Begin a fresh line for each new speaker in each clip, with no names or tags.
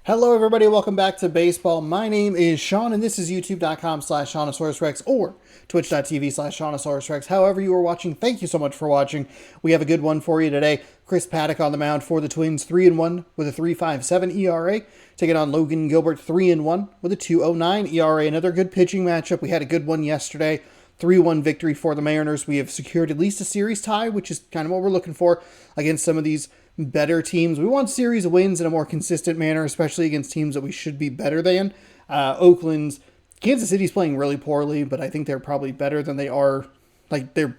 Hello everybody, welcome back to baseball. My name is Sean and this is youtube.com/SeanOsaurusRex or twitch.tv/SeanOsaurusRex. However you are watching, thank you so much for watching. We have a good one for you today. Chris Paddock on the mound for the Twins, 3-1 with a 3.57 ERA. Taking on Logan Gilbert, 3-1 with a 2.09 ERA. Another good pitching matchup. We had a good one yesterday. 3-1 victory for the Mariners. We have secured at least a series tie, which is kind of what we're looking for against some of these better teams. We want series wins in a more consistent manner, especially against teams that we should be better than. Kansas City's playing really poorly, but I think they're probably better than they are. I don't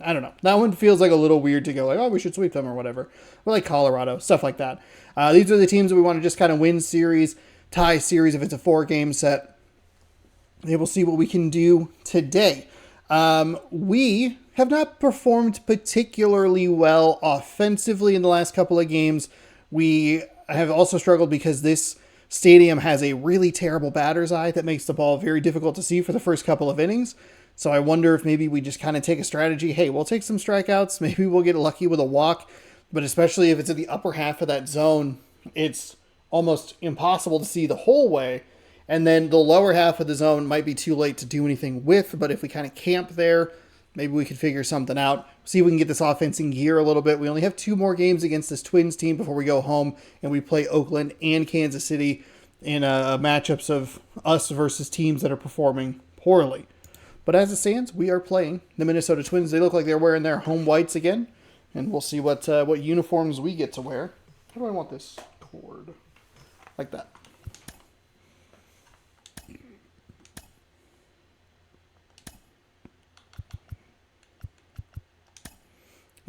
know. That one feels like a little weird to go like, oh, we should sweep them or whatever. Or like Colorado, stuff like that. These are the teams that we want to just kind of win series, tie series if it's a 4-game set. And we'll see what we can do today. We have not performed particularly well offensively in the last couple of games. We have also struggled because this stadium has a really terrible batter's eye that makes the ball very difficult to see for the first couple of innings. So I wonder if maybe we just kind of take a strategy. Hey, we'll take some strikeouts. Maybe we'll get lucky with a walk. But especially if it's in the upper half of that zone, it's almost impossible to see the whole way. And then the lower half of the zone might be too late to do anything with. But if we kind of camp there, maybe we could figure something out. See if we can get this offense in gear a little bit. We only have 2 more games against this Twins team before we go home. And we play Oakland and Kansas City in matchups of us versus teams that are performing poorly. But as it stands, we are playing the Minnesota Twins. They look like they're wearing their home whites again. And we'll see what uniforms we get to wear. How do I want this cord? Like that.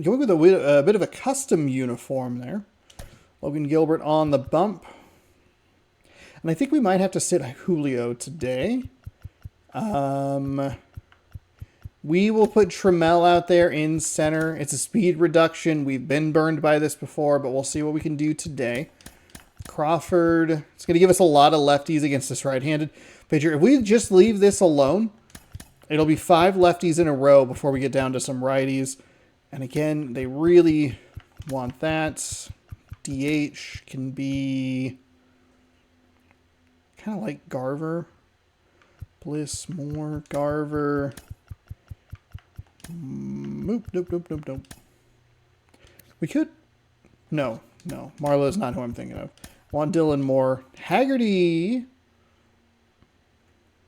Going with a bit of a custom uniform there. Logan Gilbert on the bump. And I think we might have to sit Julio today. We will put Trammell out there in center. It's a speed reduction. We've been burned by this before, but we'll see what we can do today. Crawford. It's going to give us a lot of lefties against this right-handed pitcher. If we just leave this alone, it'll be 5 lefties in a row before we get down to some righties. And again, they really want that. DH can be kind of like Garver. Bliss, Moore, Garver. Nope. We could. No. Marlowe's not who I'm thinking of. Want Dylan Moore. Haggerty.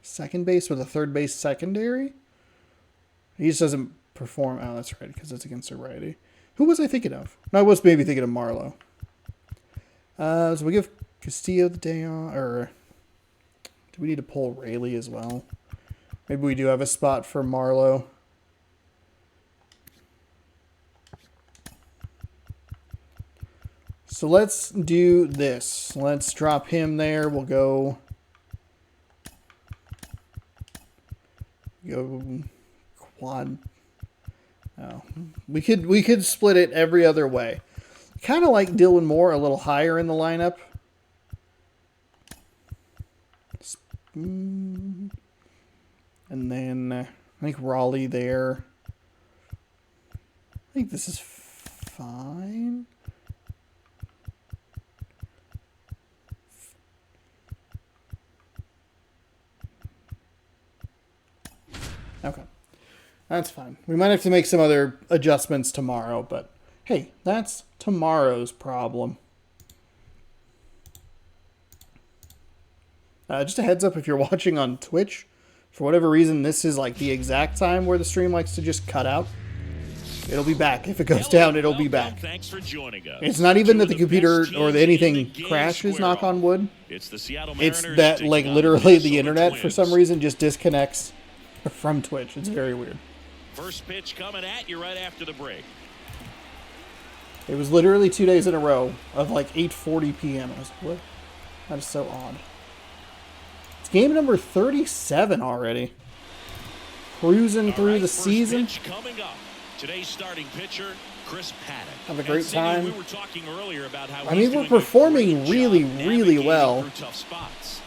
Second base with a third base secondary. He just doesn't perform. Oh, that's right, because it's against a righty. Who was I thinking of? No, I was maybe thinking of Marlowe. So we give Castillo the day off, or do we need to pull Rayleigh as well? Maybe we do have a spot for Marlowe. So let's do this. Let's drop him there. We'll go quad. Oh, we could split it every other way. Kind of like Dylan Moore a little higher in the lineup. And then I think Raleigh there. I think this is fine. Okay. That's fine. We might have to make some other adjustments tomorrow, but hey, that's tomorrow's problem. Just a heads up if you're watching on Twitch, for whatever reason, this is like the exact time where the stream likes to just cut out. It'll be back. If it goes down, it'll be back.
Thanks for joining us.
It's not even that the computer or anything crashes, knock on wood. It's that like literally the internet for some reason just disconnects from Twitch. It's very weird.
First pitch coming at you right after the break.
It was literally 2 days in a row of like 8:40 p.m. I was like, what? That is so odd. It's game number 37 already. Cruising through the season.
Coming up. Today's starting pitcher, Chris Paddock.
Have a great time.
We were talking earlier about how
we're performing really well.
Tough spots.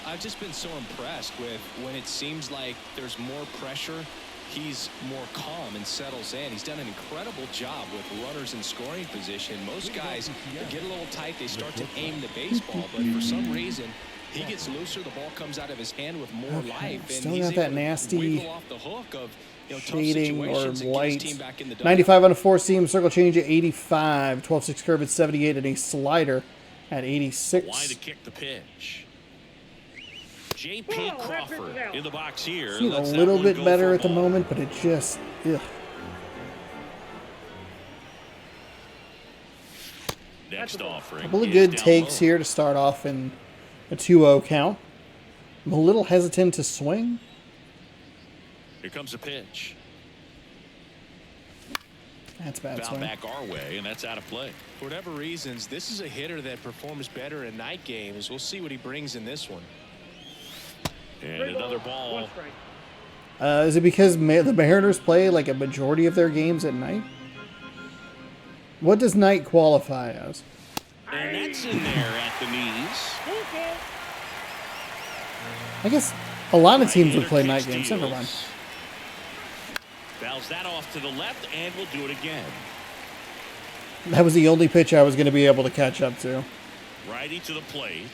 I've just been so impressed with when it seems like there's more pressure he's more calm and settles in. He's done an incredible job with runners in scoring position. Most guys get a little tight. They start to aim the baseball, but for some reason, he gets looser. The ball comes out of his hand with more life, and
Still
he's
got that
able to
nasty
wiggle off the hook of tough
shading or
situations and get his
light.
team back in the dugout.
95 on a 4-seam, circle change at 85, 12-6 curve at 78, and a slider at 86.
Why to kick the pitch? J.P. Crawford in the box here.
Feeling a little bit better at the moment, but it just, ugh.
Next offering.
A couple of good takes here to start off in a 2-0 count. I'm a little hesitant to swing.
Here comes a pitch.
That's a bad
Foul
swing.
back our way, and that's out of play.
For whatever reasons, this is a hitter that performs better in night games. We'll see what he brings in this one.
And another ball.
Is it because the Mariners play like a majority of their games at night? What does night qualify as?
And that's in there at the knees.
I guess a lot of teams would play night games. Never mind.
Fouls that off to the left, and we'll do it again.
That was the only pitch I was going to be able to catch up to.
Righty to the plate.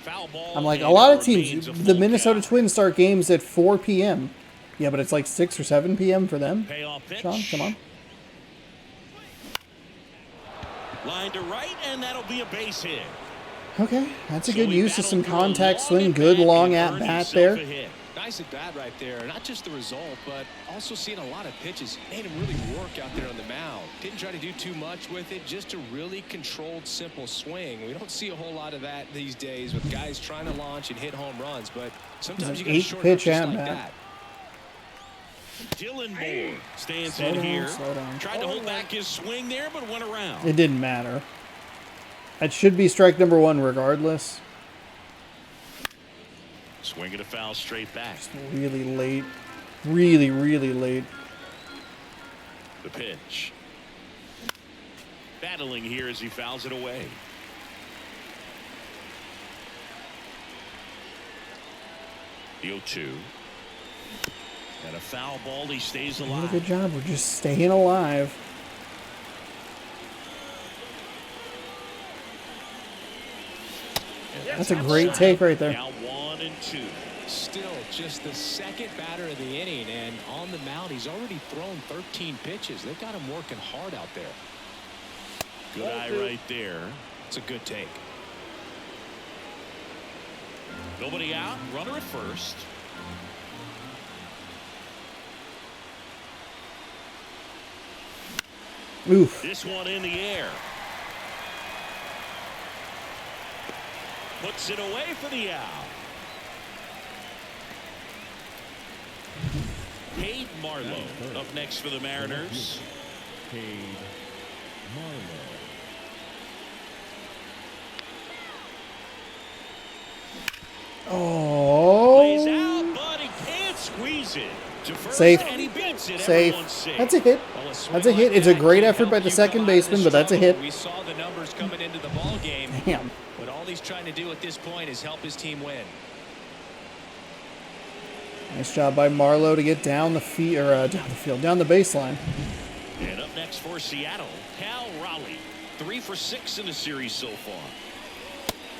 Foul ball.
I'm like, a lot of teams, the Minnesota Twins start games at 4 p.m. Yeah, but it's like 6 or 7 p.m. for them.
Payoff pitch.
Sean, come on.
Line to right, and that'll be a base hit.
Okay, that's a good use of some contact swing. Good long at bat there.
Nice at bat right there. Not just the result, but also seeing a lot of pitches. Made him really work out there on the mound. Didn't try to do too much with it. Just a really controlled, simple swing. We don't see a whole lot of that these days with guys trying to launch and hit home runs. But sometimes you got to short pitch just like that.
Dylan Moore stands in here. Tried to hold back his swing there, but went around.
It didn't matter. It should be strike number 1 regardless.
Swinging a foul straight back.
Just really late. Really, really late.
The pitch. Battling here as he fouls it away. The 0-2. And a foul ball. He stays alive.
Doing a good job. We're just staying alive. That's a great take right there.
Now 1 and 2.
Still just the second batter of the inning, and on the mound, he's already thrown 13 pitches. They've got him working hard out there.
Good eye right there.
It's a good take.
Nobody out. Runner at first.
Oof.
This one in the air. Puts it away for the out. Cade Marlowe up next for the Mariners.
Cade Marlowe.
Oh.
Plays out, but he can't squeeze it. To first,
Safe.
and he beats it.
Safe. That's a hit. That's a hit. It's a great effort by the second baseman, but that's a hit.
We saw the numbers coming into the ball game.
Damn.
But all he's trying to do at this point is help his team win.
Nice job by Marlowe to get down the down the baseline.
And up next for Seattle, Cal Raleigh. 3 for 6 in the series so far.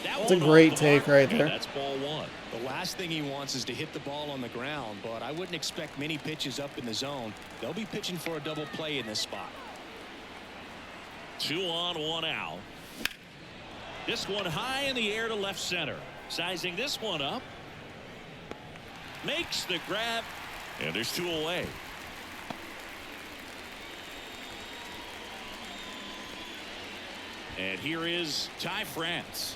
That's a great take right there.
That's ball 1.
The last thing he wants is to hit the ball on the ground, but I wouldn't expect many pitches up in the zone. They'll be pitching for a double play in this spot.
2 on, 1 out. This one high in the air to left center. Sizing this one up. Makes the grab. And there's 2 away. And here is Ty France.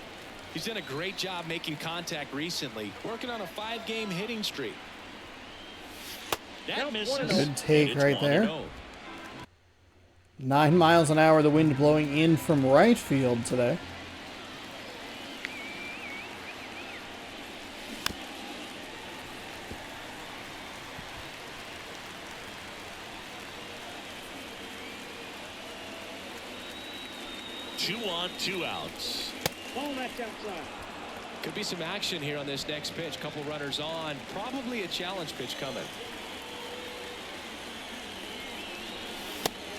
He's done a great job making contact recently, working on a 5-game hitting streak.
That misses.
Good take right there. 9 miles an hour, the wind blowing in from right field today.
Two on, 2 outs.
Could be some action here on this next pitch. Couple runners on. Probably a challenge pitch coming.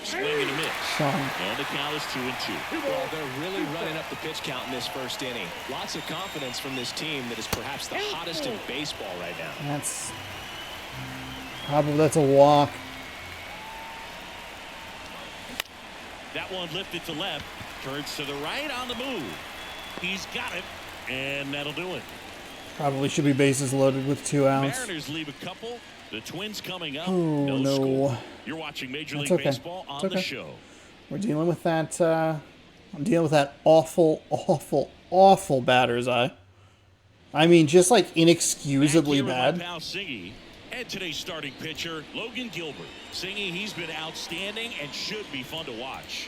Swing and a miss. And the count is 2-2.
Well, they're really running up the pitch count in this first inning. Lots of confidence from this team that is perhaps the hottest in baseball right now.
That's a walk.
That one lifted to left. Turns to the right on the move. He's got it. And that'll do it.
Probably should be bases loaded with 2 outs.
Mariners leave a couple. The Twins coming up.
Oh, no.
Score. You're watching Major League Baseball on the show.
We're dealing with that. I'm dealing with that awful, awful, awful batter's eye. I mean, just like inexcusably bad.
Pal Singy, and today's starting pitcher, Logan Gilbert. Singy, he's been outstanding and should be fun to watch.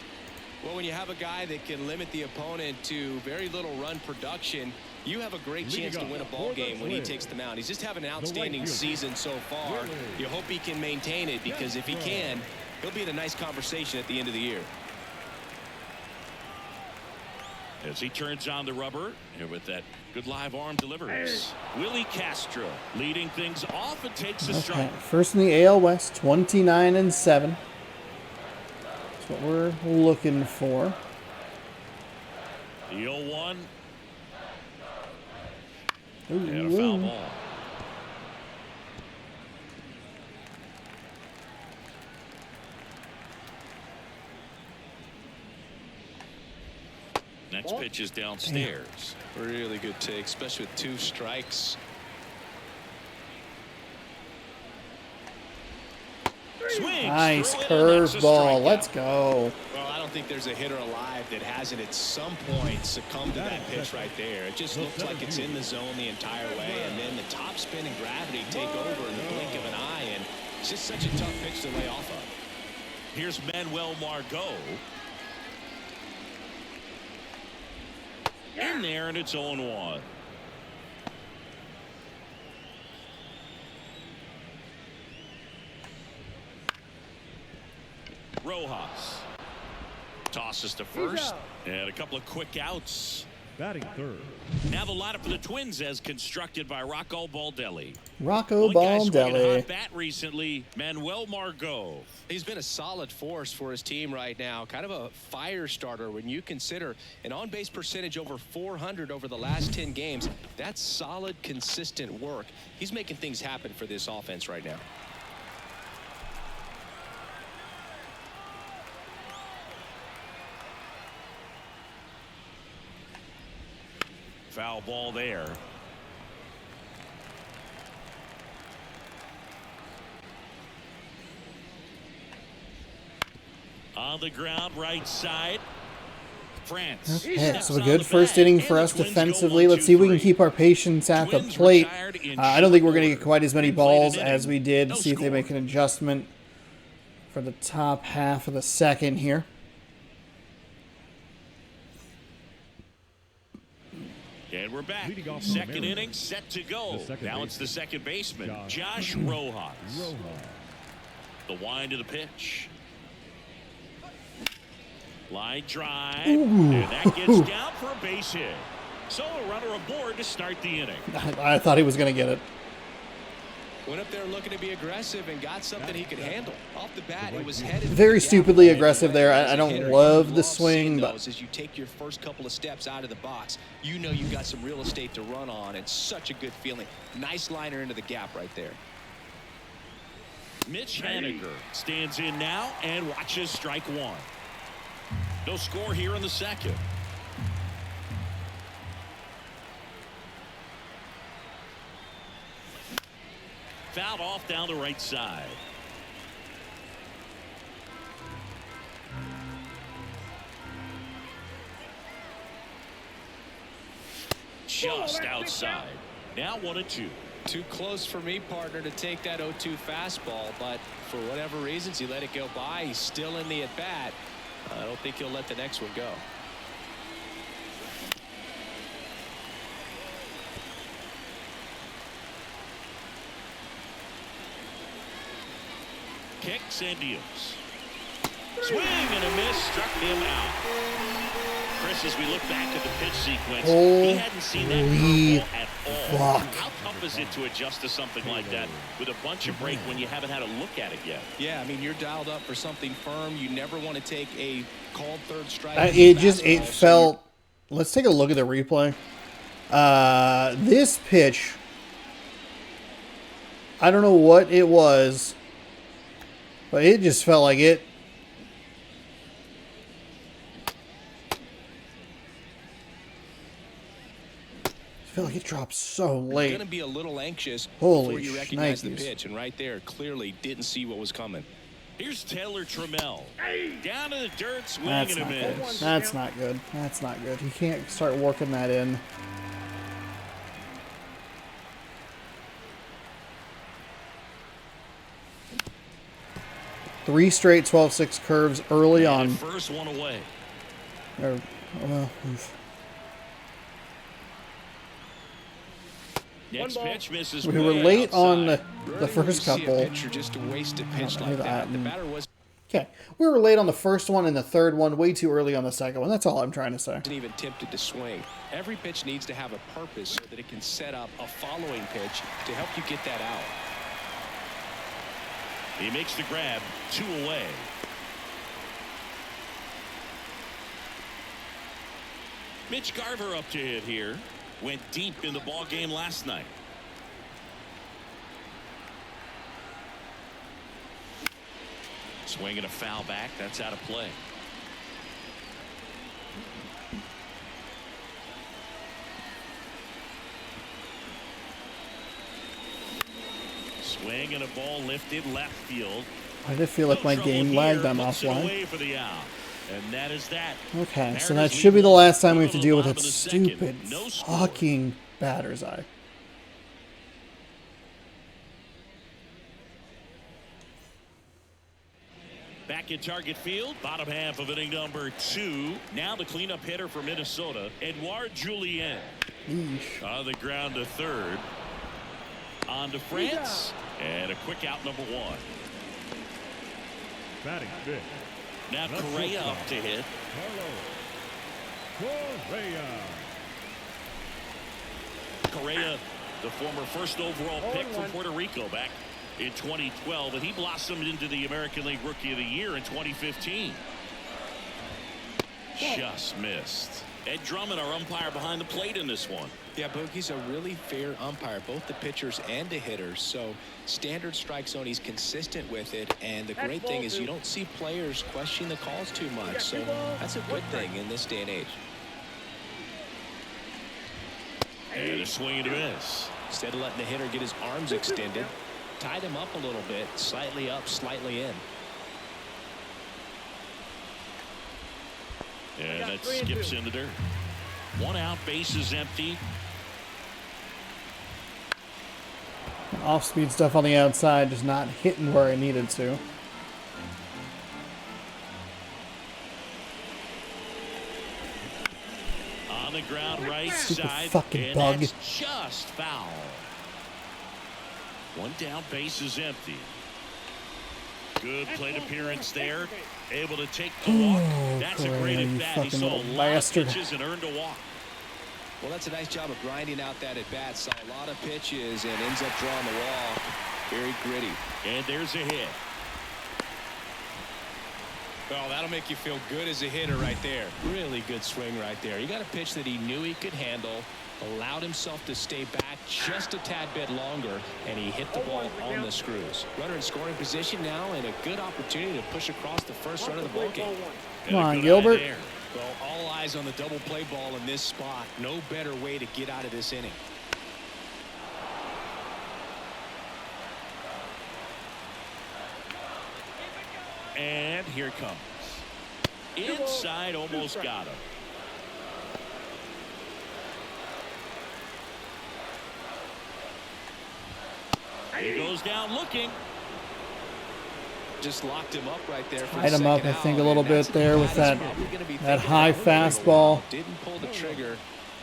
Well, when you have a guy that can limit the opponent to very little run production, you have a great chance to win a ball game when he takes the mound. He's just having an outstanding season so far. You hope he can maintain it, because if he can, he'll be in a nice conversation at the end of the year.
As he turns on the rubber, and with that good live arm delivers. Willie Castro leading things off and takes a strike.
First in the AL West, 29-7. That's what we're looking for.
The 0-1.
Ooh,
and a foul ball. Next pitch is downstairs.
Really good take, especially with 2 strikes.
Swings.
Nice curveball. Let's go.
Well, I don't think there's a hitter alive that hasn't at some point succumbed to that pitch right there. It just looks like it's in the zone the entire way, and then the top spin and gravity take over in the blink of an eye, and it's just such a tough pitch to lay off of.
Here's Manuel Margot. In there, and it's 0-1. Rojas tosses to first, and a couple of quick outs.
Batting third.
Now the lineup for the Twins as constructed by Rocco Baldelli.
Rocco
One guy swinging a
Baldelli.
hot bat recently, Manuel Margot.
He's been a solid force for his team right now. Kind of a fire starter when you consider an on-base percentage over 400 over the last 10 games. That's solid, consistent work. He's making things happen for this offense right now.
Foul ball there. On the ground, right side. France.
Okay, so a good first inning for us defensively. Let's see if we can keep our patience at the plate. I don't think we're going to get quite as many balls as we did. See if they make an adjustment for the top half of the second here.
And we're back. Second inning set to go. Now it's the second baseman, Josh Rojas. The wind of the pitch. Line drive. And that gets down for a base hit. So a runner aboard to start the inning.
I thought he was going to get it.
Went up there looking to be aggressive and got something he could handle. Off the bat, it was headed
Very stupidly aggressive there. I don't love the swing, but
as you take your first couple of steps out of the box, you know you've got some real estate to run on. It's such a good feeling. Nice liner into the gap right there.
Mitch Haniger stands in now and watches strike one. No score here in the second. Fouled off down the right side. Just outside. Now 1-2.
Too close for me, partner, to take that 0-2 fastball, but for whatever reasons he let it go by. He's still in the at-bat. I don't think he'll let the next one go.
Kicks and deals. Swing and a miss, struck him out. Chris Guess as we look back at the pitch sequence,
Holy
he hadn't seen that curveball at all.
fuck.
How tough is it to adjust to something like that with a bunch of break when you haven't had a look at it yet?
Yeah, I mean, you're dialed up for something firm. You never want to take a called third strike.
It felt. Let's take a look at the replay. This pitch, I don't know what it was, but it just felt like it. I feel like it dropped so late.
You're going to be a little anxious
Holy
before you recognize the
shnikes.
pitch, and right there, clearly didn't see what was coming.
Here's Taylor Trammell. Down in the dirt, swing
That's
and a
not good.
miss.
That's not good. That's not good. You can't start working that in. Three straight 12-6 curves early
And
on.
first one away. Next pitch misses.
We were
way
late on
outside.
the first
See a
couple.
pitcher just to waste a pitch like that. The batter wasn't
Okay, we were late on the first one and the third one, way too early on the second one. That's all I'm trying to say.
even tempted to swing. Every pitch needs to have a purpose so that it can set up a following pitch to help you get that out.
He makes the grab, 2 away. Mitch Garver up to hit here. Went deep in the ball game last night. Swinging a foul back. That's out of play. Swing and a ball lifted left field.
I did feel like my game lagged on offline.
Away for the out. And that is that.
Okay, so that
Mariners
should be the
lead
last time we have to
one
deal with
in
that
the second.
stupid
No score.
fucking batter's eye.
Back in target field, bottom half of inning number 2. Now the cleanup hitter for Minnesota, Edouard Julien.
Yeesh.
On the ground to third. On to France. And a quick out number 1.
Batting fifth.
Now Correa up to hit. Correa, the former first overall pick from Puerto Rico back in 2012, and he blossomed into the American League Rookie of the Year in 2015. Just missed. Ed Drummond, our umpire behind the plate in this one.
Yeah, Boogie's a really fair umpire, both the pitchers and the hitters. So standard strike zone, he's consistent with it. And the great thing is you don't see players question the calls too much. So that's a good thing in this day and age.
And a swing and a miss.
Instead of letting the hitter get his arms extended, tied him up a little bit, slightly up, slightly in.
And that skips in the dirt. 1 out, base is empty.
Off-speed stuff on the outside, just not hitting where I needed to.
On the ground right
Stupid
side.
fucking
and
bug.
That's just foul. 1 down, base is empty. Good plate appearance there. Able to take the walk. That's a great
Correa, you
at bat. He
fucking
saw a
little
lot of
bastard.
pitches and earned a walk.
Well, that's a nice job of grinding out that at bat. Saw a lot of pitches and ends up drawing the walk. Very gritty.
And there's a hit.
Well, that'll make you feel good as a hitter right there. Really good swing right there. He got a pitch that he knew he could handle, allowed himself to stay back just a tad bit longer, and he hit the ball on the screws. Runner in scoring position now, and a good opportunity to push across the first run of the ball game.
Come on, Gilbert.
Well, all eyes on the double play ball in this spot. No better way to get out of this inning.
And here it comes. Inside, almost got him. He goes down looking.
Just locked him up right there.
Tied him up, I think, a little bit there with that high fastball.
Didn't pull the trigger.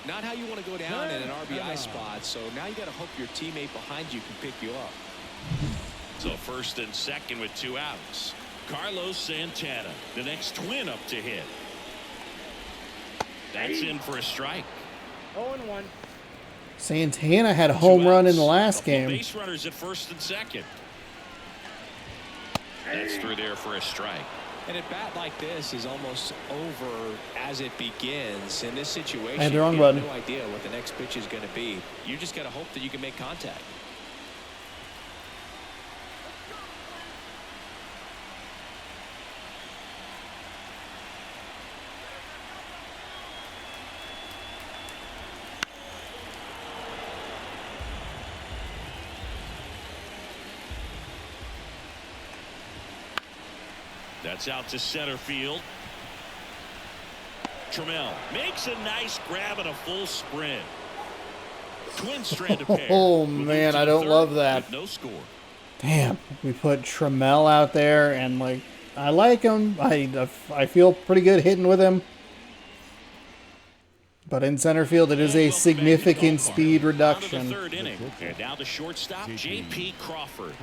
Not how you want to go down in an RBI spot. So now you got to hope your teammate behind you can pick you up.
So first and second with 2 outs. Carlos Santana, the next twin up to hit. That's in for a strike.
0-1.
Santana had a home run in the last game.
Base runners at first and second. That's through there for a strike.
And a bat like this is almost over as it begins. In this situation,
I had the
you
wrong
have
button.
no idea what the next pitch is going to be. You just got to hope that you can make contact.
That's out to center field. Trammell makes a nice grab and a full sprint. Twin stranded pair.
Oh,
Moving
man,
to
I
the
don't
third
love that.
with no score.
Damn, we put Trammell out there, and like, I like him. I feel pretty good hitting with him. But in center field, it is a significant speed
Down to the
reduction.
third inning. And now the shortstop, J.P. Crawford.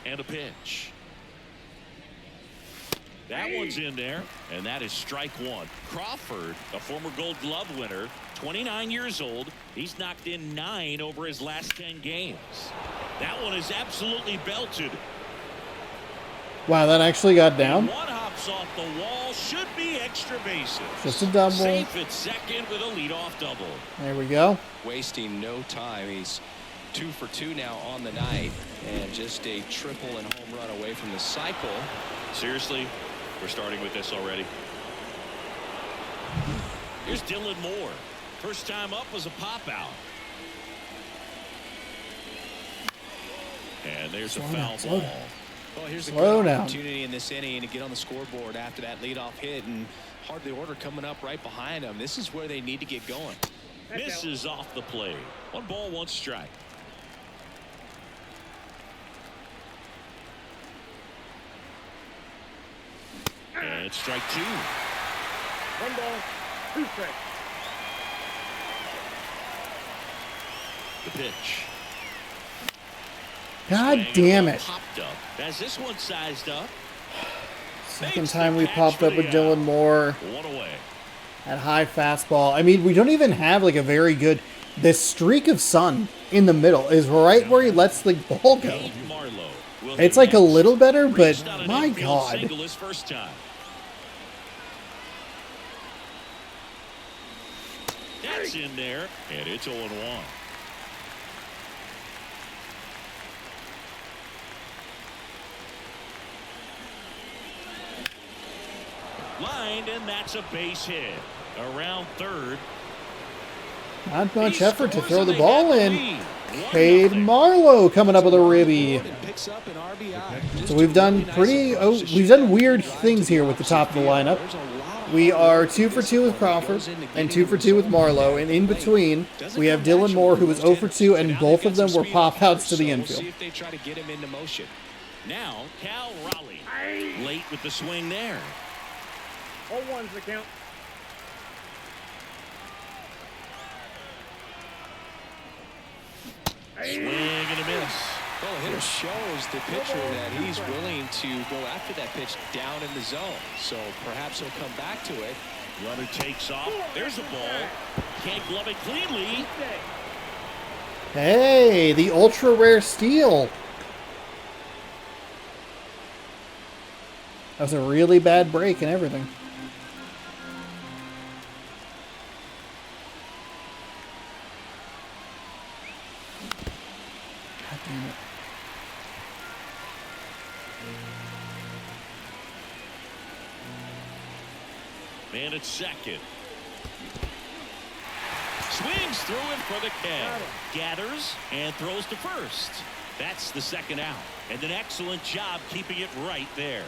And a pitch. That one's in there, and that is strike one. Crawford, a former Gold Glove winner, 29 years old. He's knocked in 9 over his last 10 games. That one is absolutely belted.
Wow, that actually got down.
One hops off the wall, should be extra bases.
Just a double.
Safe at second with a leadoff double.
There we go.
Wasting no time. He's 2 for 2 now on the night, and just a triple and home run away from the cycle.
Seriously, we're starting with this already. Here's Dylan Moore. First time up was a pop out. And there's a foul ball.
Well, here's a
Slow
good
down.
opportunity in this inning to get on the scoreboard after that leadoff hit, and hardly order coming up right behind them. This is where they need to get going.
Misses off the plate. 1 ball, 1 strike. And it's strike 2.
1 ball, 2 strikes.
The pitch.
God
Swing
damn
and
it.
Popped up. As this one sized up.
Second time we popped up with Dylan Moore.
1 away.
At high fastball. I mean, we don't even have like a very good. This streak of sun in the middle is right where he lets the ball go.
Marlowe will
It's
hit
like a
next.
little better, but
Reached on an
my
infield
God.
single his first time. That's in there, and it's 0-1. Lined, and that's a base hit. Around third.
Not much
He
effort to
scores
throw
and
the
they
ball
have the
in.
lead. 1-0.
Cade Marlowe coming up with a ribby.
Picks up an RBI.
So we've done we've done weird things here with the top of the lineup. We are 2 for 2 with Crawford and 2 for 2 with Marlowe, and in between we have Dylan Moore, who was 0 for 2, and both of them were pop outs to the infield.
See if they try to get him into motion.
Now Cal Raleigh late with the swing there.
0-1's the count.
Swing and a miss.
Well, the hitter shows the pitcher that he's willing to go after that pitch down in the zone. So perhaps he'll come back to it.
Runner takes off. There's a ball. Can't glove it cleanly.
Hey, the ultra rare steal. That was a really bad break and everything. God damn it.
Man at second. Swings through him for the catch. Gathers and throws to first. That's the second out. And an excellent job keeping it right there.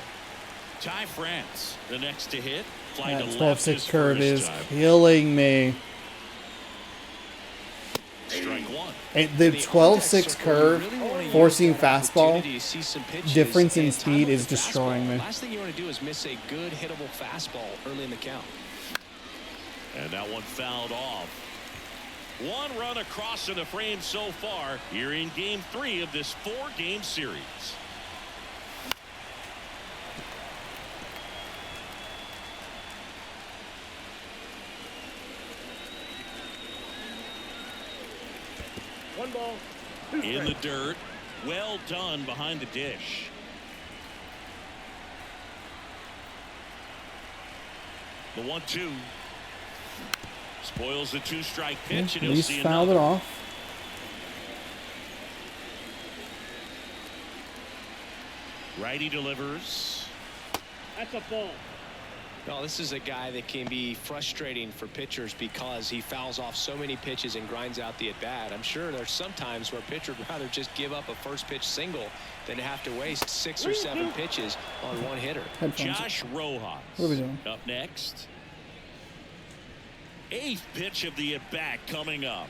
Ty France, the next to hit. Fly
That
to left
12-6
his
curve
first
is
time.
killing me.
Strike 1.
The 12-6 curve, forcing fastball, difference in speed is destroying me.
Last thing you want to do is miss a good hittable fastball early in the count.
And that one fouled off. 1 run across in the frame so far here in game 3 of this 4-game series.
One ball, two
In the
strikes.
dirt. Well done behind the dish. The 1-2. Spoils the 2-strike pitch,
At
and he'll
least
see
fouled
another.
it off.
Righty delivers.
That's a ball.
No, this is a guy that can be frustrating for pitchers because he fouls off so many pitches and grinds out the at-bat. I'm sure there's some times where a pitcher would rather just give up a first pitch single than have to waste 6 or 7 pitches on one hitter.
Headphones.
Josh Rojas.
What are we doing?
Up next. 8th pitch of the at-bat coming up.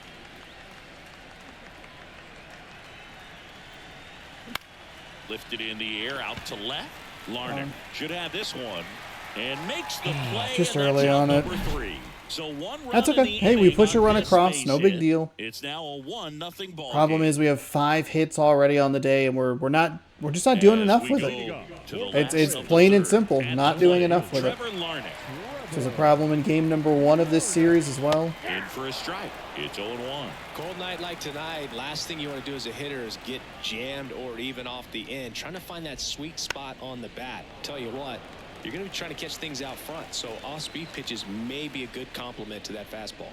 Lifted in the air out to left. Larnach should have this one and makes the play.
Just
and that's
early
out
on it.
number 3. So 1 run
That's
in
okay.
the
Hey, we
inning
push a
on
run
this
across.
base
No big
hit.
deal.
It's now a 1-0 ball
Problem
game.
is we have 5 hits already on the day, and we're just not doing
As
enough
we
with
go
it.
to the
It's
last of the
plain and
third.
simple,
At
not
the
doing
plate,
enough with it.
Trevor Larnach
Which is a problem in game number 1 of this series as well.
in for a strike. It's 0-1.
Cold night like tonight, last thing you want to do as a hitter is get jammed or even off the end. Trying to find that sweet spot on the bat. Tell you what, you're going to be trying to catch things out front, so off-speed pitches may be a good complement to that fastball.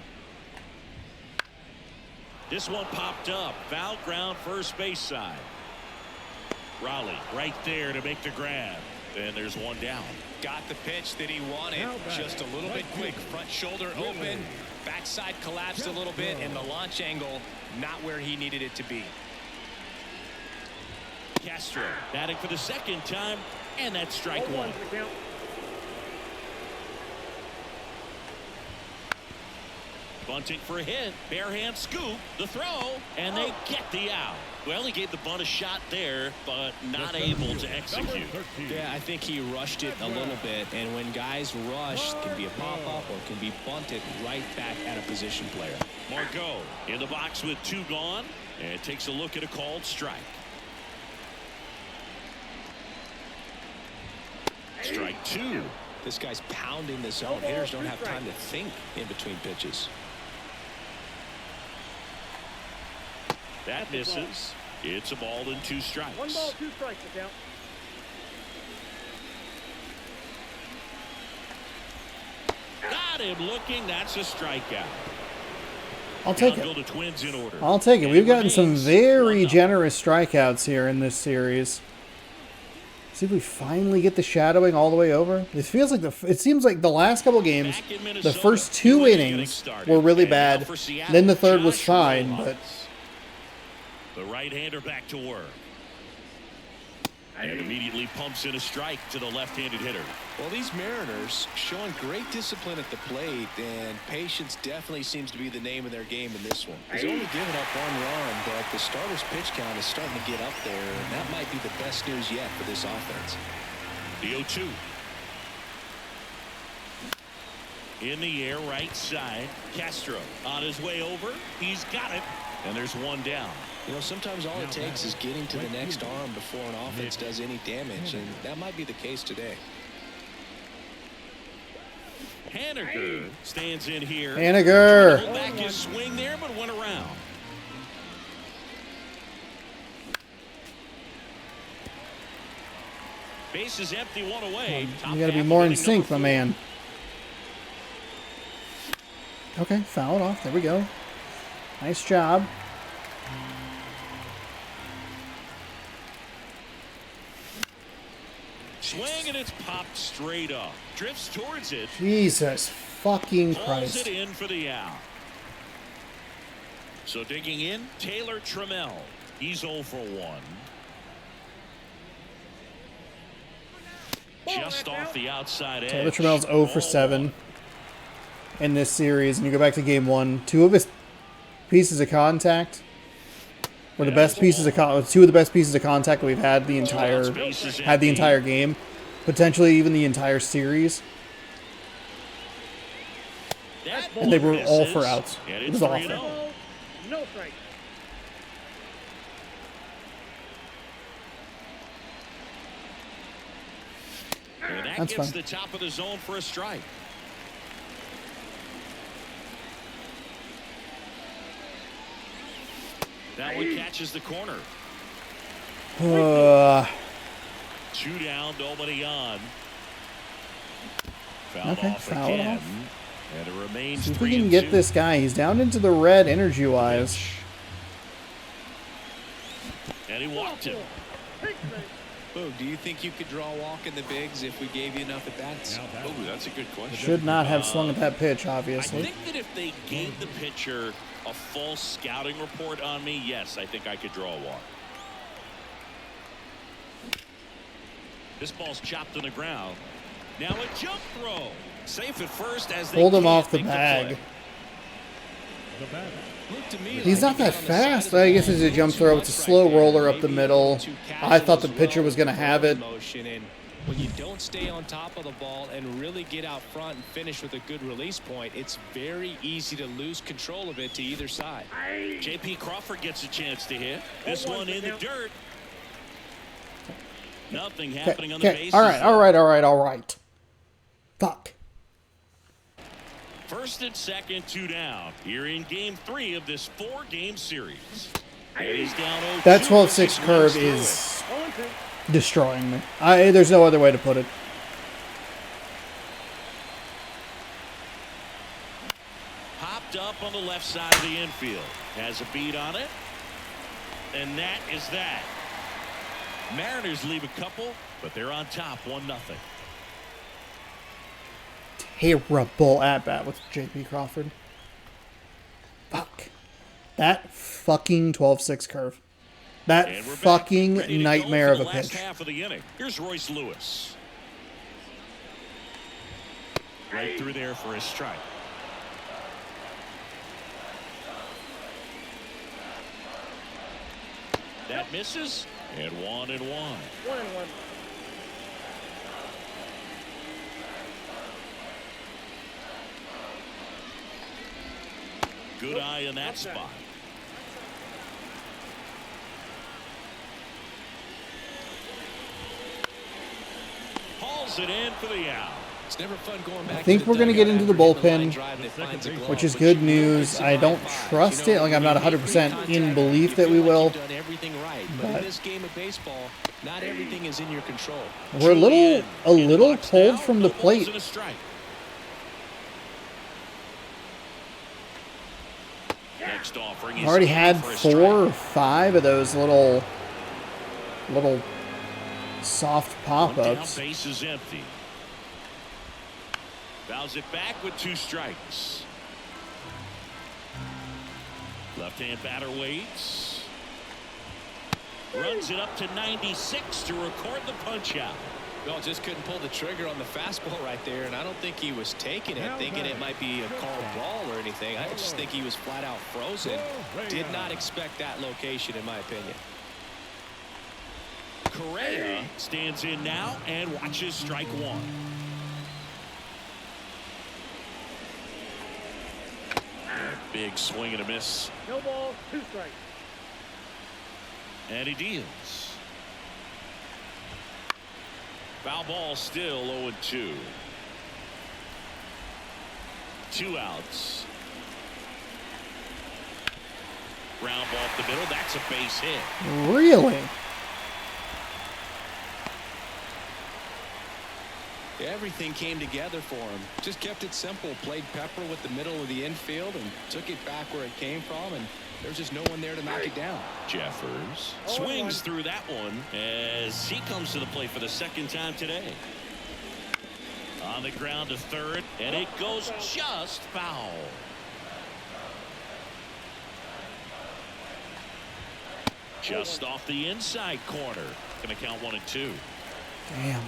This one popped up. Foul ground first base side. Raleigh right there to make the grab. And there's one down.
Got the pitch that he wanted.
Now back.
Just a little bit quick. Front shoulder open. Backside collapsed a little bit, and the launch angle not where he needed it to be.
Castro batting for the 2nd time, and that's strike 1.
0-1's the count.
Bunting for a hit. Bare hand scoop. The throw. And they get the out. Well, he gave the bunt a shot there, but not able to execute.
Yeah, I think he rushed it a little bit, and when guys rush, it can be a pop-up or it can be bunted right back at a position player.
Margot in the box with 2 gone, and takes a look at a called strike. Strike 2.
This guy's pounding the zone. Hitters don't have time to think in between pitches.
That misses. It's a ball and 2 strikes.
1 ball, 2 strikes the count.
Got him looking. That's a strikeout.
I'll take
Now
it.
go to Twins in order.
I'll take it.
And
We've gotten some
remains
very
1-0.
generous strikeouts here in this series. See if we finally get the shadowing all the way over. It feels like it seems like the last couple games,
Back in
the
Minnesota,
first 2
new inning getting
innings
started.
were really
And now
bad.
for Seattle,
Then the third was
Josh
fine,
Rojas.
but
The right-hander back to work. And immediately pumps in a strike to the left-handed hitter.
Well, these Mariners showing great discipline at the plate, and patience definitely seems to be the name of their game in this one. He's only given up 1 run, but the starter's pitch count is starting to get up there, and that might be the best news yet for this offense.
The 0-2. In the air, right side. Castro on his way over. He's got it. And there's 1 down.
You know, sometimes all it takes is getting to the next arm before an offense does any damage, and that might be the case today.
Haniger stands in here.
Haniger.
Pulled back his swing there, but went around. Base is empty, 1 away.
you got to be more in sync, my man. Okay, foul it off. There we go. Nice job.
Swing, and it's popped straight up. Drifts towards it.
Jesus fucking
Pulls
Christ.
it in for the out. So digging in, Taylor Trammell. He's 0 for 1. Just off the outside edge.
Taylor Trammell's 0 for 7 in this series, and you go back to game 1. 2 of his pieces of contact were the best pieces of 2 of the best pieces of contact that we've had the entire game, potentially even the entire series, and they were all for outs. It was awful.
Ball, no strike.
And that
That's
gets
fine.
the top of the zone for a strike. That one catches the corner. 2 down, nobody on. Fouled
Okay,
off
fouled
again.
off.
And it remains
See if
3
we can
and
get
2.
this guy. He's down into the red energy-wise.
And he walked him.
Boog, do you think you could draw a walk in the bigs if we gave you enough at bats?
Oh, that's a good question.
Should not have swung at that pitch,
I
obviously.
think that if they gave the pitcher a full scouting report on me, yes, I think I could draw a walk. This ball's chopped on the ground. Now a jump throw. Safe at first as they
Hold him
can't
off the
make
bag.
play.
The batter.
Looked to me
He's
like
not
he
that
got on the side
fast.
of the
I guess
ball
it's a
little
jump
too
throw.
much
It's a
right
slow
there.
roller up the
Maybe a
middle.
little too
I thought the
casual as
pitcher
well
was going to
with
have
the
it.
motion. And when you don't stay on top of the ball and really get out front and finish with a good release point, it's very easy to lose control of it to either side.
J.P. Crawford gets a chance to hit. This one in the dirt. Nothing happening on the
Okay.
bases.
All right. Fuck.
First and second, 2 down. Here in game 3 of this 4-game series. And he's down 0-2.
That 12-6 curve
Through it.
is destroying me. There's no other way to put it.
Popped up on the left side of the infield. Has a beat on it. And that is that. Mariners leave a couple, but they're on top 1-0.
Terrible at-bat with J.P. Crawford. Fuck. That fucking 12-6 curve. That
And we're back,
fucking
ready to
nightmare
go
of
for
a
the last
pitch.
half of the inning. Here's Royce Lewis. Right through there for a strike. That misses. And 1-1.
1-1.
Good eye in that spot. Hauls it in for the out.
It's never fun going back.
I think we're going to get into the bullpen, which is good news. I don't trust it. Like, I'm not 100% in belief that we will.
Done everything right, but in this game of baseball, not everything is in your control.
We're a little cold from the plate.
And a strike. Next offering is
Already
in
had
for a
4 or 5 of those little soft
One down,
pop-ups.
base is empty. Fouls it back with 2 strikes. Left-hand batter waits. Runs it up to 96 to record the punch-out.
Well, just couldn't pull the trigger on the fastball right there, and I don't think he was taking it, thinking it might be a called ball or anything. I just think he was flat out frozen. Did not expect that location, in my opinion.
Correa stands in now and watches strike 1. Big swing and a miss.
No ball, 2 strikes.
And he deals. Foul ball still 0-2. 2 outs. Ground ball off the middle. That's a base hit.
Really?
Everything came together for him. Just kept it simple. Played pepper with the middle of the infield and took it back where it came from, and there's just no one there to knock it down.
Jeffers swings through that one as he comes to the plate for the 2nd time today. On the ground to 3rd, and it goes just foul. Just off the inside corner. Going to count 1-2.
Damn.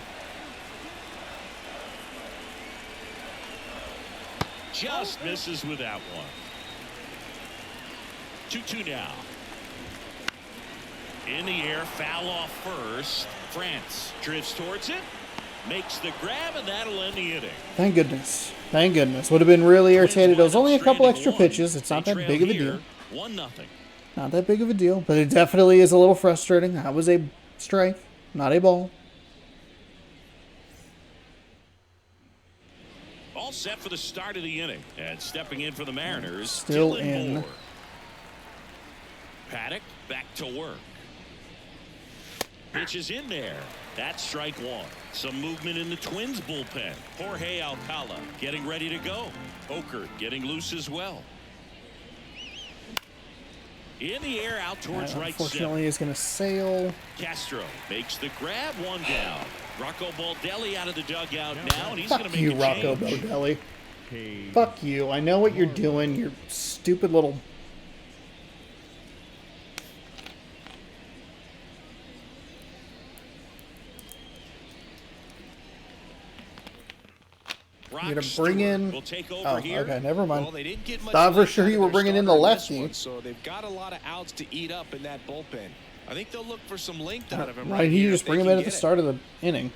Just misses with that one. 2-2 now. In the air, foul off first. France drifts towards it, makes the grab, and that'll end the inning.
Thank goodness. Thank goodness. Would have been really irritated. It was only a couple extra pitches. It's not that big of a deal.
1-0.
Not that big of a deal, but it definitely is a little frustrating. That was a strike, not a ball.
All set for the start of the inning. And stepping in for the Mariners,
Still
Dylan
in.
Moore. Paddock back to work. Pitch is in there. That's strike one. Some movement in the Twins bullpen. Jorge Alcala getting ready to go. Okert getting loose as well. In the air out towards right center.
Unfortunately, he's going to sail.
Castro makes the grab, one down. Rocco Baldelli out of the dugout now, and he's going to
Fuck
make
you,
a
Rocco
change.
Baldelli. Fuck you. I know what you're doing. You're stupid little... You're going to bring in...
Will take over
Oh,
here.
okay, never mind.
Well, they didn't get much
Thought for
length
sure
out
you
of
were
their
bringing in the
starter this
lefty.
one, so they've got a lot of outs to eat up in that bullpen. I think they'll look for some length out of him.
Right, you
here
just
if
bring
they
him
can
in at the
get it.
start of the inning.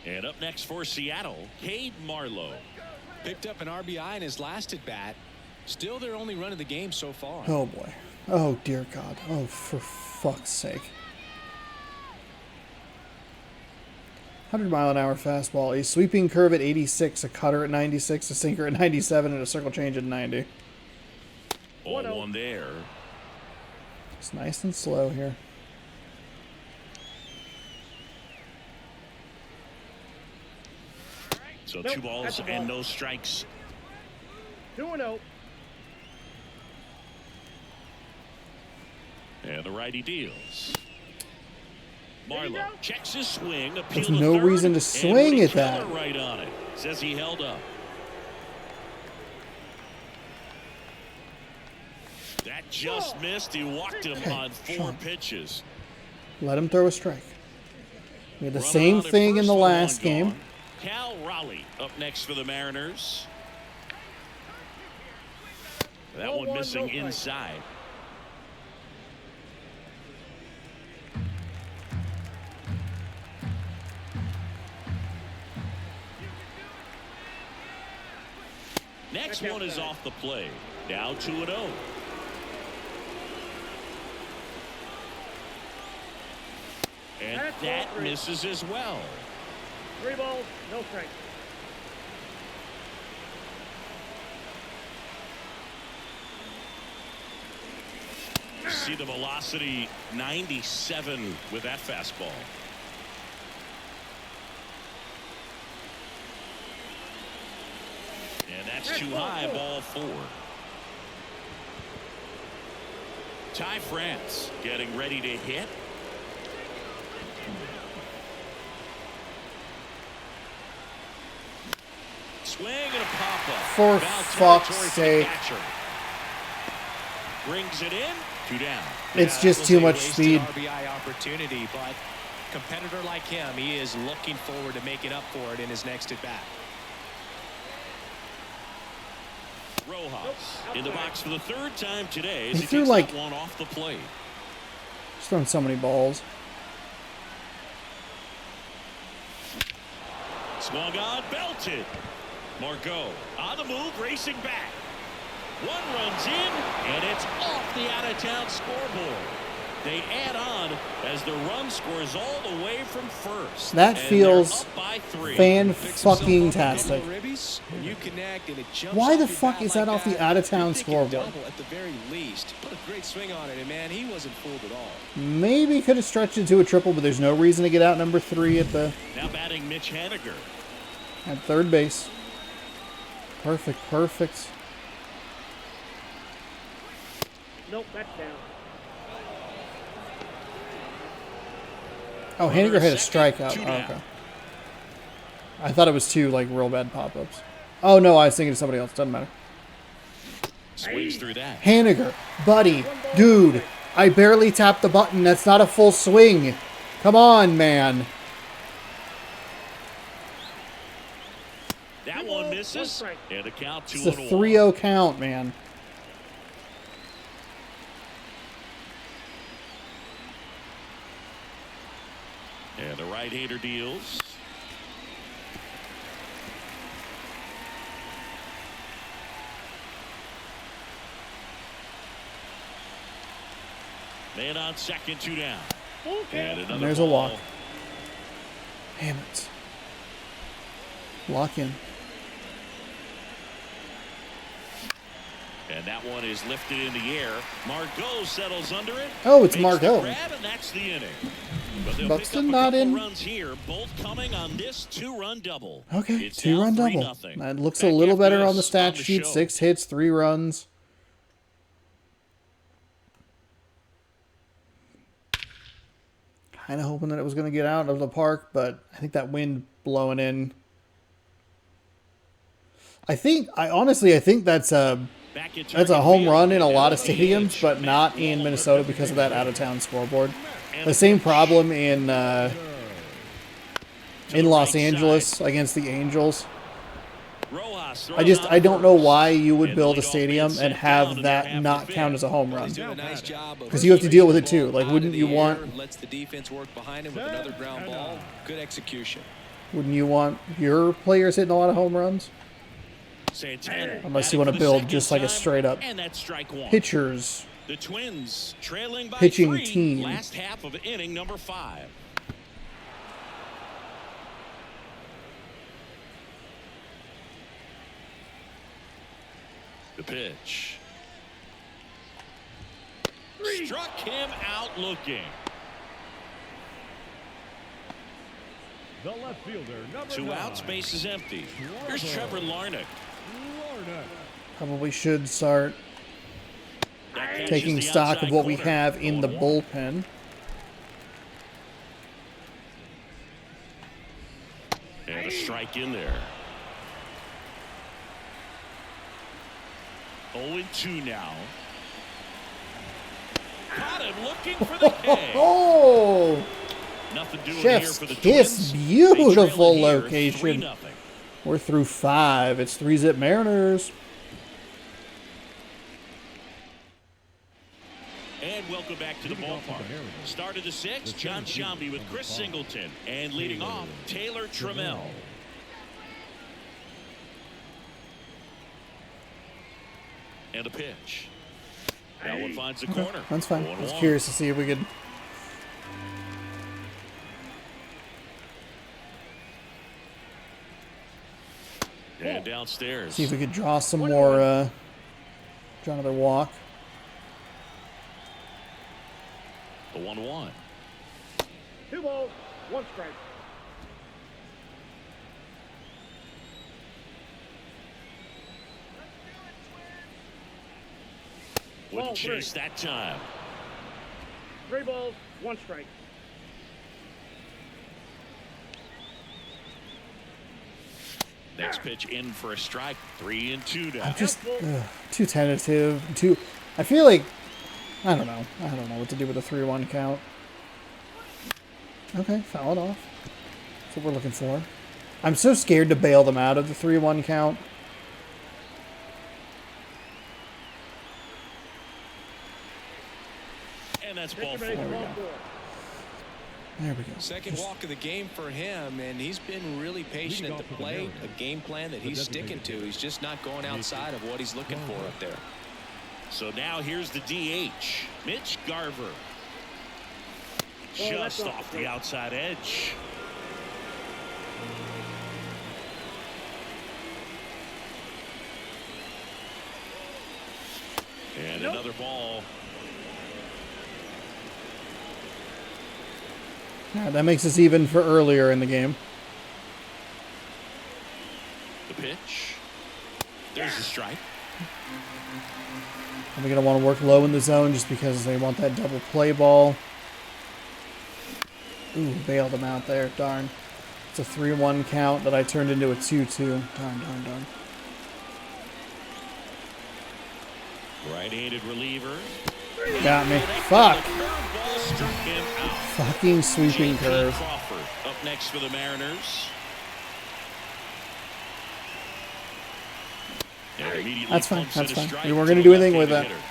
And up next for Seattle, Cade Marlowe.
Picked up an RBI in his last at bat. Still their only run of the game so far.
Oh, boy. Oh, dear God. Oh, for fuck's sake. 100-mile-an-hour fastball. A sweeping curve at 86, a cutter at 96, a sinker at 97, and a circle change at 90.
0-1 there.
It's nice and slow here.
So
Nope,
2 balls
that's a
and
ball.
no strikes.
2-0.
And the righty deals.
There you
Marlowe
go.
checks his swing. Appeal
There's
to
no
third,
reason to
and
swing
Woody
at
Keller
that.
right on it. Says he held up. That just missed. He walked him on 4
Sean.
pitches.
Let him throw a strike. We had the
Runner
same
on at
thing in
first
the
with
last
1
game.
gone. Cal Raleigh up next for the Mariners. That
Ball
one
one,
missing
no strike.
inside. Next one is off the play. Now 2-0. And
That's
that
ball 3.
misses as well.
3 balls, no strikes.
See the velocity 97 with that fastball. And that's too high, ball 4. Ty France getting ready to hit. Swing and a pop-up.
For
Foul
fuck's
territory for the
sake.
catcher. Brings it in. 2 down.
It's
Yeah,
just
that was
too
a
much
wasted
speed.
RBI opportunity, but competitor like him, he is looking forward to making up for it in his next at bat.
Rojas in the box for the 3rd time today as
He
he
threw
takes
like-
that one off the plate.
He's throwing so many balls.
Swung on, belted. Margot on the move, racing back. 1 runs in, and it's off the out-of-town scoreboard. They add on as the run scores all the way from first.
That
And they're
feels
up by 3.
fan-fucking-tastic.
You connect and it jumps
Why
off
the
your
fuck
bat
is
like
that off the
that.
out-of-town
You'd think
scoreboard?
it'd double at the very least. Put a great swing on it, and man, he wasn't fooled at all.
Maybe could have stretched it to a triple, but there's no reason to get out number 3 at
Now batting Mitch Haniger.
third base. Perfect, perfect.
Nope, that's down.
Oh,
Runner
Haniger had a
second,
strikeout.
2
Oh,
down.
okay. I thought it was 2 like real bad pop-ups. Oh no, I was thinking of somebody else. Doesn't matter.
Swings through that.
Haniger, buddy, dude, I barely tapped the button. That's not a full swing. Come on, man.
That one misses. And a count
It's a
2-1.
3-0 count, man.
And the right-hander deals. Man on second, 2 down. And another
And there's a
ball.
walk. Damn it. Lock in.
And that one is lifted in the air. Margot settles under it.
Oh, it's
Makes
Margot.
the grab, and that's the inning. But they'll
Buxton
pick up a
not
couple
in.
runs here, both coming on this 2-run double.
Okay,
It's
2-run
now
double.
3-0.
That looks
Back
a little
after
better
this
on the stat sheet.
show.
6 hits, 3 runs. Kind of hoping that it was going to get out of the park, but I think that wind blowing in. I honestly think that's a home run in a lot of stadiums, but not in Minnesota because of that out-of-town scoreboard. The same problem in Los Angeles against the Angels. I don't know why you would build a stadium and have that not count as a home run. Because you have to deal with it too. Like, wouldn't you want?
Lets the defense work behind him with another ground ball. Good execution.
Wouldn't you want your players hitting a lot of home runs? Unless you want to build just like a straight up pitchers.
The Twins trailing by
pitching
3,
team.
Last half of inning number 5. The pitch. Struck him out looking.
The left fielder, number
2
9.
outs, base is empty. Here's Trevor Larnach.
Probably should start
That catches
taking
the
stock
outside
of what we
corner.
have in the
0-1.
bullpen.
And a strike in there. 0-2 now. Got him looking for the K.
Oh,
Nothing doing
Chef's
here for the
Kiss,
Twins.
beautiful
They trail it here,
location.
3-0.
We're through 5. It's 3-zip Mariners.
And welcome back to the ballpark. Start of the 6th, John Sciambi with Chris Singleton. And leading off, Taylor Trammell. And a pitch. That one finds the corner.
That's fine. I was
1-1.
curious to see if we could.
And downstairs.
See if we could draw some more. Draw another walk.
The 1-1.
2 balls, 1 strike.
Wouldn't chase that time.
3 balls, 1 strike.
Next pitch in for a strike. 3-2 now.
I'm just too tentative. I feel like I don't know. I don't know what to do with a 3-1 count. Okay, foul it off. That's what we're looking for. I'm so scared to bail them out of the 3-1 count.
And that's ball
Mr. Base,
4.
ball 4.
There we go.
Second walk of the game for him, and he's been really patient at the plate. A game plan that he's sticking to. He's just not going outside of what he's looking for up there.
So now here's the DH, Mitch Garver.
that's
Just off the outside edge. And another ball.
Yeah, that makes us even for earlier in the game.
The pitch. There's the strike.
We're going to want to work low in the zone just because they want that double play ball. Ooh, bailed them out there. Darn. It's a 3-1 count that I turned into a 2-2. Darn.
Right-handed reliever.
Got me. Fuck.
Curveball struck him out.
Fucking sweeping
J.P.
curve.
Crawford up next for the Mariners. And immediately
That's fine.
pumps in
That's
a
fine.
strike
We weren't
to
going to
the
do anything with
left-handed
that.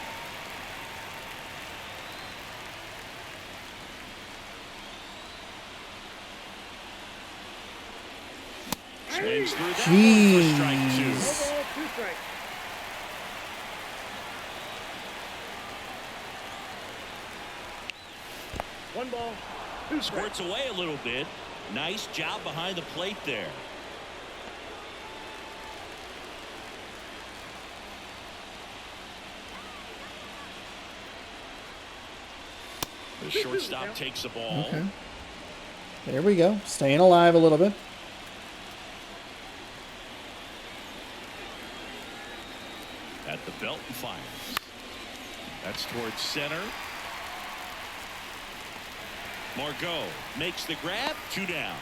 hitter. Swings through that one for strike 2.
1 ball, 2 strikes. One ball, 2 strikes.
Squirts away a little bit. Nice job behind the plate there. The shortstop takes the ball.
Okay. There we go. Staying alive a little bit.
At the belt and fires. That's towards center. Margot makes the grab. 2 down.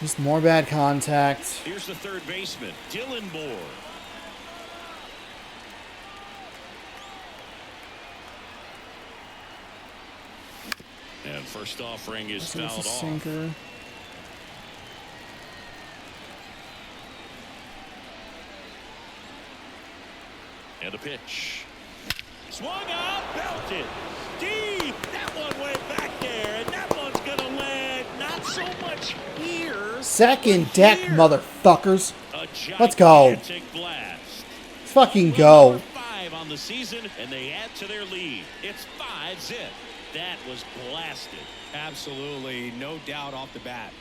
Just more bad contact.
Here's the third baseman, Dylan Moore. And first offering is
So it's
fouled
a
off.
sinker.
And a pitch. Swung out, belted. Deep. That one went back there, and that one's going to land not so much here.
Second
but
deck,
here.
motherfuckers.
A
Let's go.
gigantic blast.
Let's fucking
Well,
go.
5 on the season, and they add to their lead. It's 5-zip. That was blasted.
Absolutely, no doubt off the bat.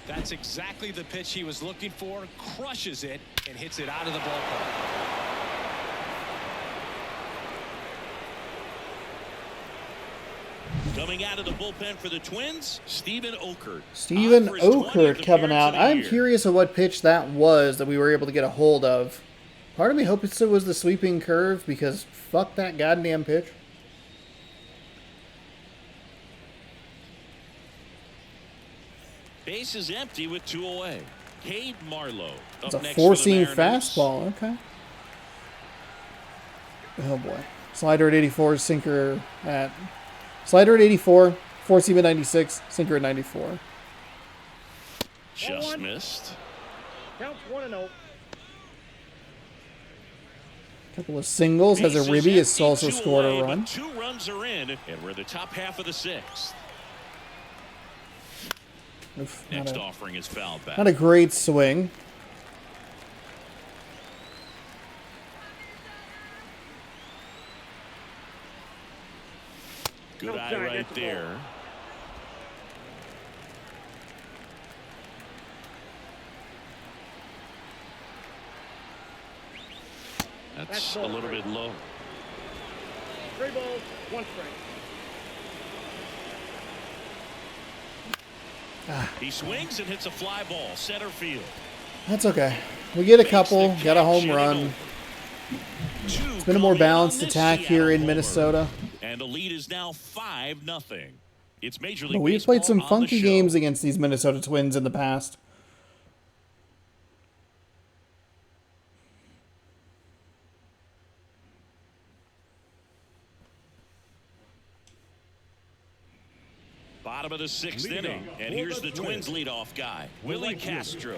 That's exactly the pitch he was looking for. Crushes it and hits it out of the ballpark.
Coming out of the bullpen for the Twins, Steven Okert.
Steven
On for his 20th
Okert coming
appearance
out.
of the
I'm
year.
curious of what pitch that was that we were able to get a hold of. Part of me hopes it was the sweeping curve because fuck that goddamn pitch.
Base is empty with 2 away. Cade Marlowe up
It's a
next
four-seam
for the Mariners.
fastball. Okay. Oh boy. Slider at 84, sinker at... Slider at 84, four-seam at 96, sinker at 94.
Just
0-1.
missed.
Counts 1-0.
Couple of singles. Has
Base
a
is
ribby. Has
empty,
also
2
scored
away,
a
but
run.
2 runs are in, and we're in the top half of the 6th.
Oof,
Next offering is fouled back.
not a great swing.
Good eye
Outside,
right
that's the ball.
there. That's a
ball
little
strike.
bit low.
3 balls, 1 strike.
He swings and hits a fly ball, center field.
That's okay. We get a
Makes
couple.
the
Got a
catch,
home
and it
run.
over.
It's been a more balanced attack here in Minnesota.
And the lead is now 5-0. It's Major League
But we've
Baseball
played some
on the
funky
show.
games against these Minnesota Twins in the past.
Bottom of the 6th
Lead
inning.
off
And
for
here's
the
the Twins
Twins.
leadoff guy, Willie Castro.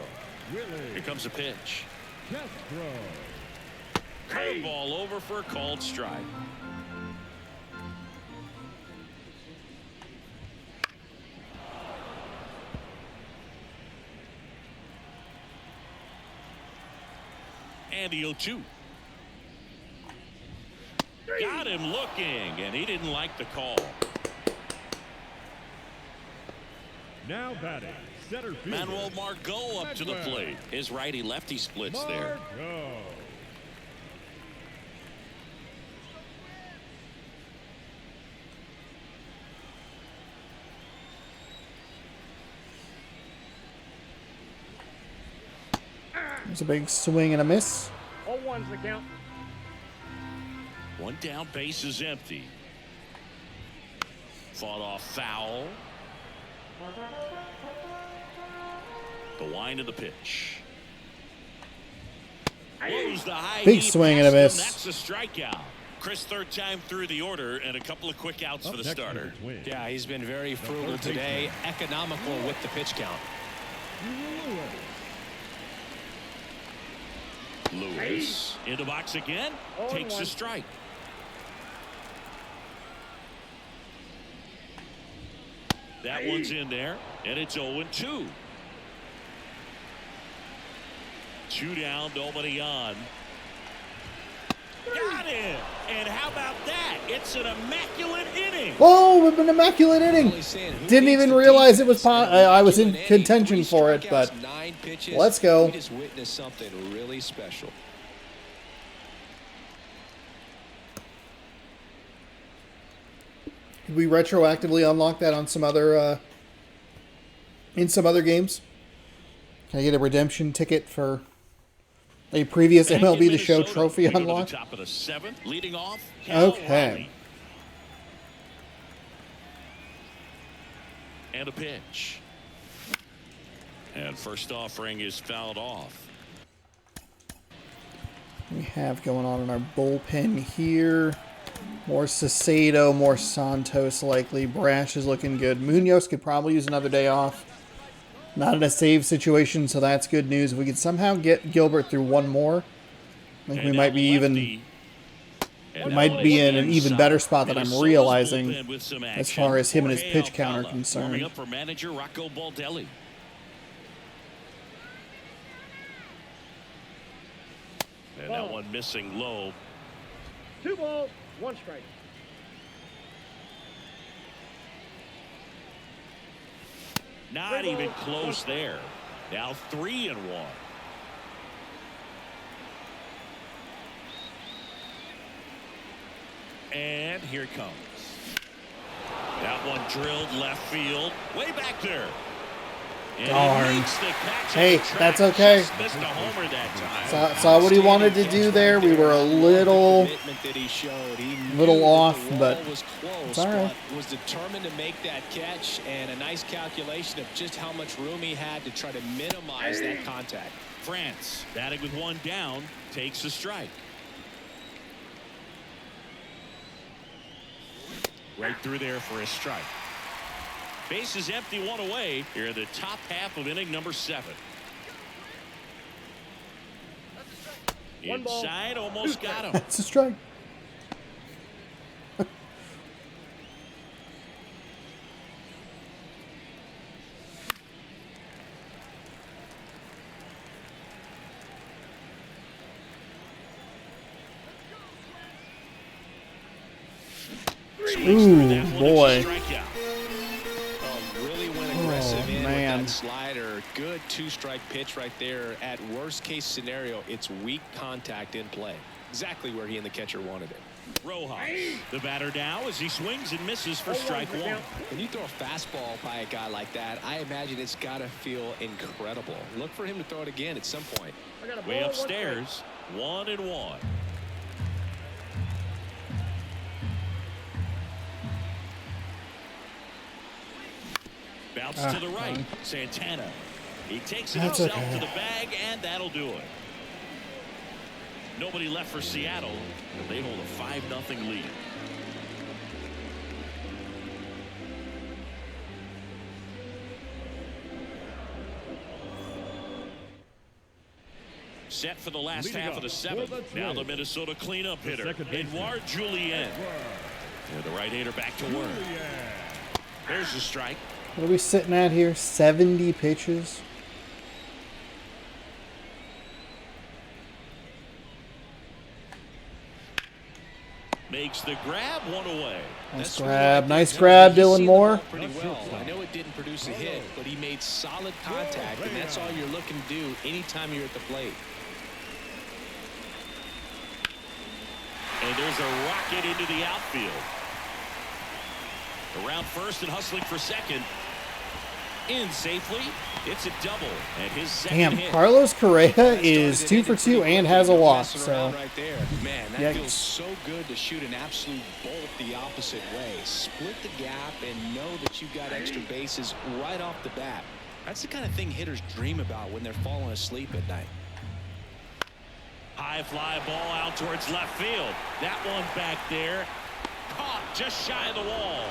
Here
Willie
comes a pitch.
Castro.
Curveball over for a called strike. And the 0-2. Got him looking, and he didn't like the call.
Now batting, center fielder.
Manuel Margot up to the plate. His righty-lefty splits there.
Margot.
There's a big swing and a miss.
0-1's the count.
1 down, base is empty. Fought off foul. The wind of the pitch. Blows the high
Big
heat
swing and a
past him.
miss.
That's a strikeout. Chris, third time through the order, and a couple of quick outs for the
Up next
starter.
for the Twins.
Yeah, he's been very frugal
third
today, economical with the pitch count.
Lewis in the box again. Takes
0-1.
a strike. That one's in there, and it's 0-2. 2 down, nobody on. Got him! And how about that? It's an immaculate inning.
Oh, an immaculate inning.
Really saying, who
Didn't
needs
even
the
realize it was
defense?
I was in
Giving
contention
Eddie 3
for it, but
strikeouts, 9 pitches.
let's go.
We just witnessed something really special.
Did we retroactively unlock that on some other in some other games? Can I get a redemption ticket for a previous
Back
MLB
in
The Show
Minnesota,
trophy
we go to the
unlocked?
top of the 7th, leading off. Cal
Okay.
Raleigh. And a pitch. And first offering is fouled off.
We have going on in our bullpen here. More Cicero, more Santos likely. Brash is looking good. Munoz could probably use another day off. Not in a save situation, so that's good news. If we could somehow get Gilbert through one more, I think we might be even... We might be in an even better spot than I'm realizing as far as him and his pitch count are
Warming
concerned.
up for manager Rocco Baldelli. And that one missing low.
2 balls, 1 strike.
Not even close there. Now 3-1. And here it comes. That one drilled left field. Way back there. And
Darn.
he makes the catch
Hey,
at the track.
that's okay.
Just missed a homer that time.
Saw what he wanted to do there. We were a little off, but it's all right.
Was determined to make that catch, and a nice calculation of just how much room he had to try to minimize that contact.
France, batting with 1 down, takes a strike. Right through there for a strike. Base is empty, 1 away here in the top half of inning number 7.
One ball,
Inside, almost got him.
That's a strike. Ooh, boy.
Really went aggressive in
man.
with that slider. Good 2-strike pitch right there. At worst case scenario, it's weak contact in play. Exactly where he and the catcher wanted it.
Rojas, the batter now as he swings and misses for strike 1.
When you throw a fastball by a guy like that, I imagine it's got to feel incredible. Look for him to throw it again at some point.
I got a
Way
ball, 1
upstairs, 1-1. Bounce to the right. Santana. He takes it
That's
himself
okay.
to the bag, and that'll do it. Nobody left for Seattle. They hold a 5-0 lead. Set for the last
Leading
half
up
of the
for
7th.
the
Now the
Twins.
Minnesota cleanup hitter,
second baseman,
Edouard Julien. And the right-hander back to work. There's the strike.
What are we sitting at here? 70 pitches?
Makes the grab, 1 away.
Nice grab. Nice grab, Dylan Moore.
Pretty well. I know it didn't produce a hit, but he made solid contact, and that's all you're looking to do anytime you're at the plate.
And there's a rocket into the outfield. Around first and hustling for second. In safely. It's a double. And his second
Damn,
hit.
Carlos Correa is 2 for 2 and has a walk. So
Right there. Man, that
Yikes.
feels so good to shoot an absolute bolt the opposite way. Split the gap and know that you've got extra bases right off the bat. That's the kind of thing hitters dream about when they're falling asleep at night.
High fly ball out towards left field. That one back there. Caught just shy of the wall.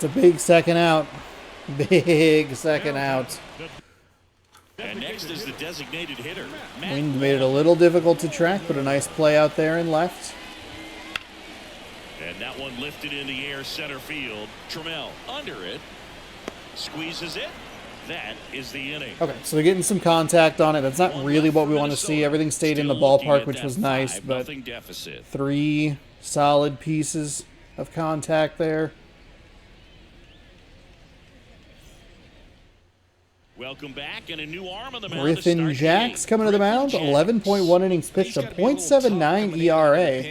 it's a big second out. Big second out.
And next is the designated hitter. Matt
Wind made it a little difficult to track, but a nice play out there and left.
And that one lifted in the air center field. Trammell under it. Squeezes it. That is the inning.
Okay, so they're getting some contact on it. That's not really what we want to see. Everything stayed in the ballpark, which was nice, but
5-0 deficit.
3 solid pieces of contact there.
Welcome back, and a new arm on the mound.
Griffin Jacks coming to the mound. 11.1 innings pitched, a .79 ERA.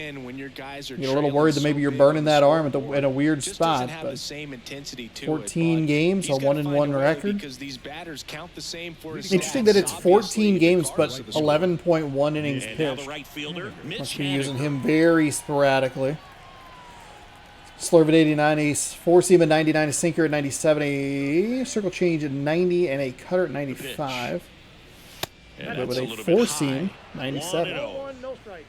You're a little worried that maybe you're burning that arm at in a weird spot. But 14 games, a 1-1 record. Interesting that it's 14 games, but 11.1 innings pitched. Must be using him very sporadically. Slurve at 89, a four-seam at 99, a sinker at 97, a circle change at 90, and a cutter at 95. But with a four-seam, 97.
1-1, no strike.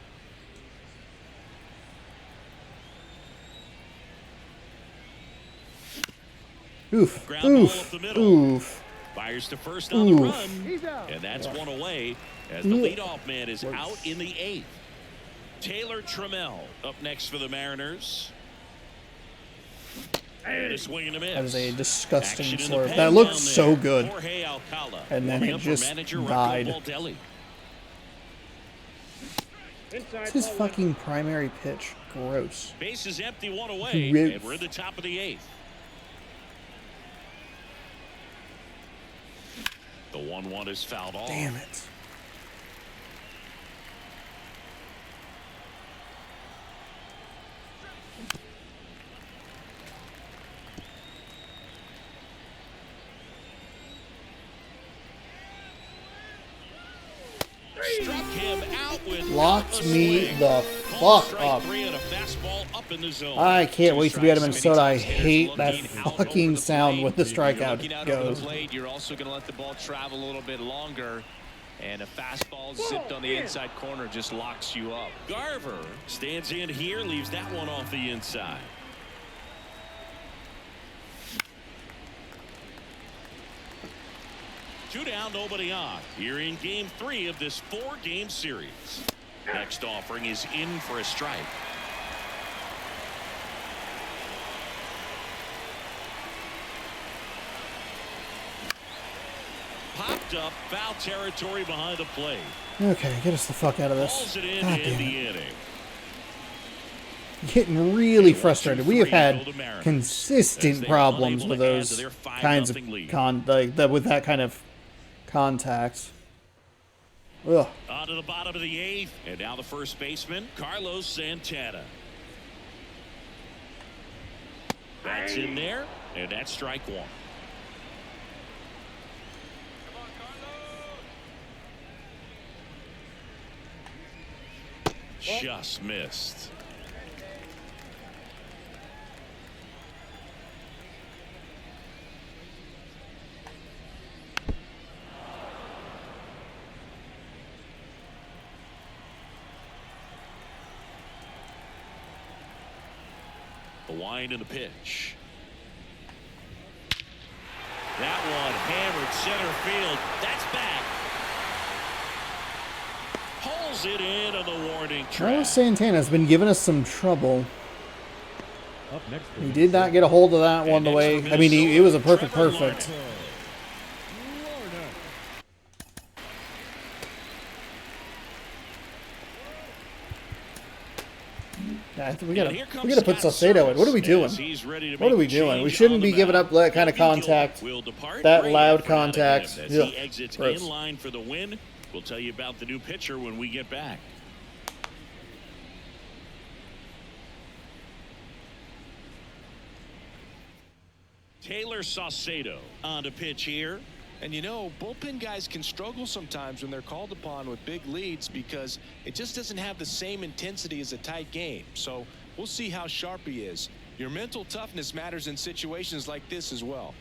Oof,
Ground ball up the
oof,
middle.
oof.
Fires to first on the
Oof.
run,
He's out.
and that's one away as the leadoff man is out in the 8th. Taylor Trammell up next for the Mariners. And a swing and a miss.
That was a disgusting
Action in the
slurve.
pen
That looked
down
so
there.
good.
Jorge Alcala
And then
warming
it
up for
just
manager Rocco
died.
Baldelli.
Inside.
It's his
ball one.
fucking primary pitch. Gross.
Base is empty, one away,
Gross.
and we're in the top of the 8th. The 1-1 is fouled off.
Damn it.
Struck him out with
Locked
a
me
swing.
the
Called
fuck
strike
up.
3 and a fastball up in the zone.
I can't wait to be out of
Two
Minnesota. I
strikes,
hate that
hitters looking out
fucking
over the
sound
plate.
when the
If you're looking
strikeout
out over
goes.
the plate, you're also going to let the ball travel a little bit longer. And a fastball zipped on the inside corner just locks you up.
Garver stands in here, leaves that one off the inside. Two down, nobody on. Here in game 3 of this 4-game series. Next offering is in for a strike. Popped up, foul territory behind the plate.
Okay, get us the fuck out of this.
Calls it in
God
to
damn
end
it.
the inning.
Getting really frustrated. We have
1-2-3
had
go the Mariners, as
consistent
they are
problems
unable
with
to add
those
to their 5-0
kinds of
lead.
with that kind of contacts. Ugh.
On to the bottom of the 8th, and now the first baseman, Carlos Santana. That's in there, and that's strike 1. Just missed. The wind and the pitch. That one hammered center field. That's back. Pulls it in on the warning track.
Carlos Santana's been giving us some trouble.
Up next,
He did not get a hold of that one the way. I mean, it was a perfect.
Lorna.
Yeah, we gotta put Saucedo in. What are we doing? What are we doing? We shouldn't be giving up that kind of contact. That loud contact.
As
Ugh,
he exits
gross.
in line for the win. We'll tell you about the new pitcher when we get back. Taylor Saucedo on to pitch here.
And you know, bullpen guys can struggle sometimes when they're called upon with big leads because it just doesn't have the same intensity as a tight game. So we'll see how sharp he is. Your mental toughness matters in situations like this as well.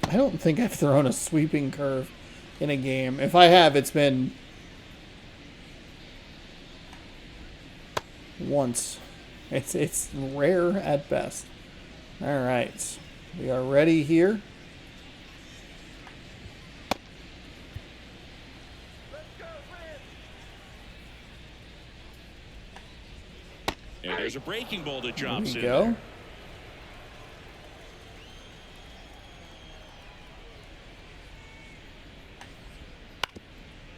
I don't think I've thrown a sweeping curve in a game. If I have, it's been once. It's rare at best. All right. We are ready here.
And there's a breaking ball that
There
drops
we
in
go.
there.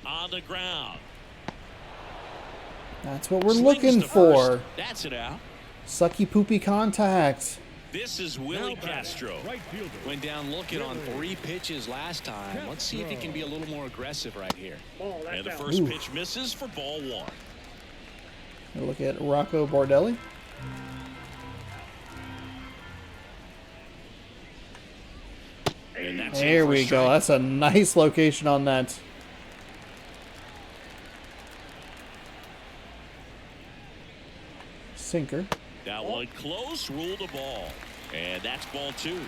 On the ground.
That's what we're
Swings
looking
to
for.
first. That's it out.
Sucky poopy contact.
This is Willie Castro.
Right fielder.
Went down looking on 3 pitches last time. Let's see if he can be a little more aggressive right here.
Ball, that's
And the
out.
first
Ooh.
pitch misses for ball 1.
We'll look at Rocco Bordelli.
And that's
There
in for a
we go.
strike.
That's a nice location on that. Sinker.
That one close, ruled a ball. And that's ball 2.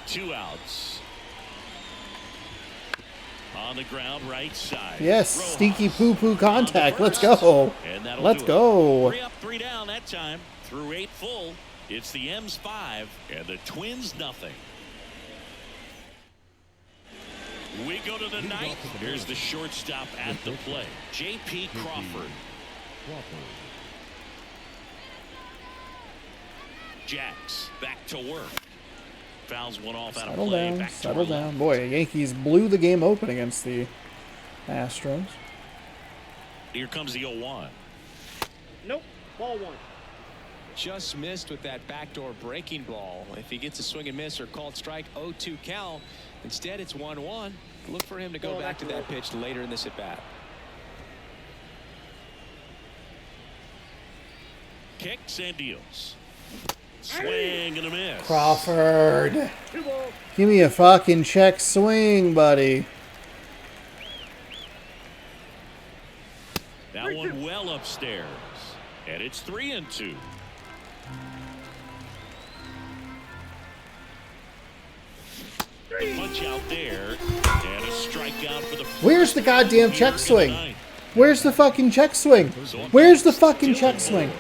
Two outs. On the ground, right side.
Yes,
Rojas
stinky poo-poo
on the
contact. Let's
first.
go.
And that'll
Let's
do it.
go.
3 up, 3 down that time. Through 8 full. It's the M's 5 and the Twins nothing. We go to the ninth. Here's the shortstop at the plate, J.P. Crawford. Jacks back to work. Fouls one off out of
Settle
play.
down.
Back to
Settle
our
down.
left.
Boy, Yankees blew the game open against the Astros.
Here comes the 0-1.
Nope. Ball 1.
Just missed with that backdoor breaking ball. If he gets a swing and miss or called strike, 0-2 count. Instead, it's 1-1. Look for him to go back to that pitch later in this at bat.
Kicks and deals. Swing and a miss.
Crawford.
2 balls.
Give me a fucking check swing, buddy.
That one well upstairs. And it's 3-2. Punch out there. And a strikeout for the
Where's the goddamn check
Here in
swing?
the ninth.
Where's the fucking check swing? Where's the fucking check swing?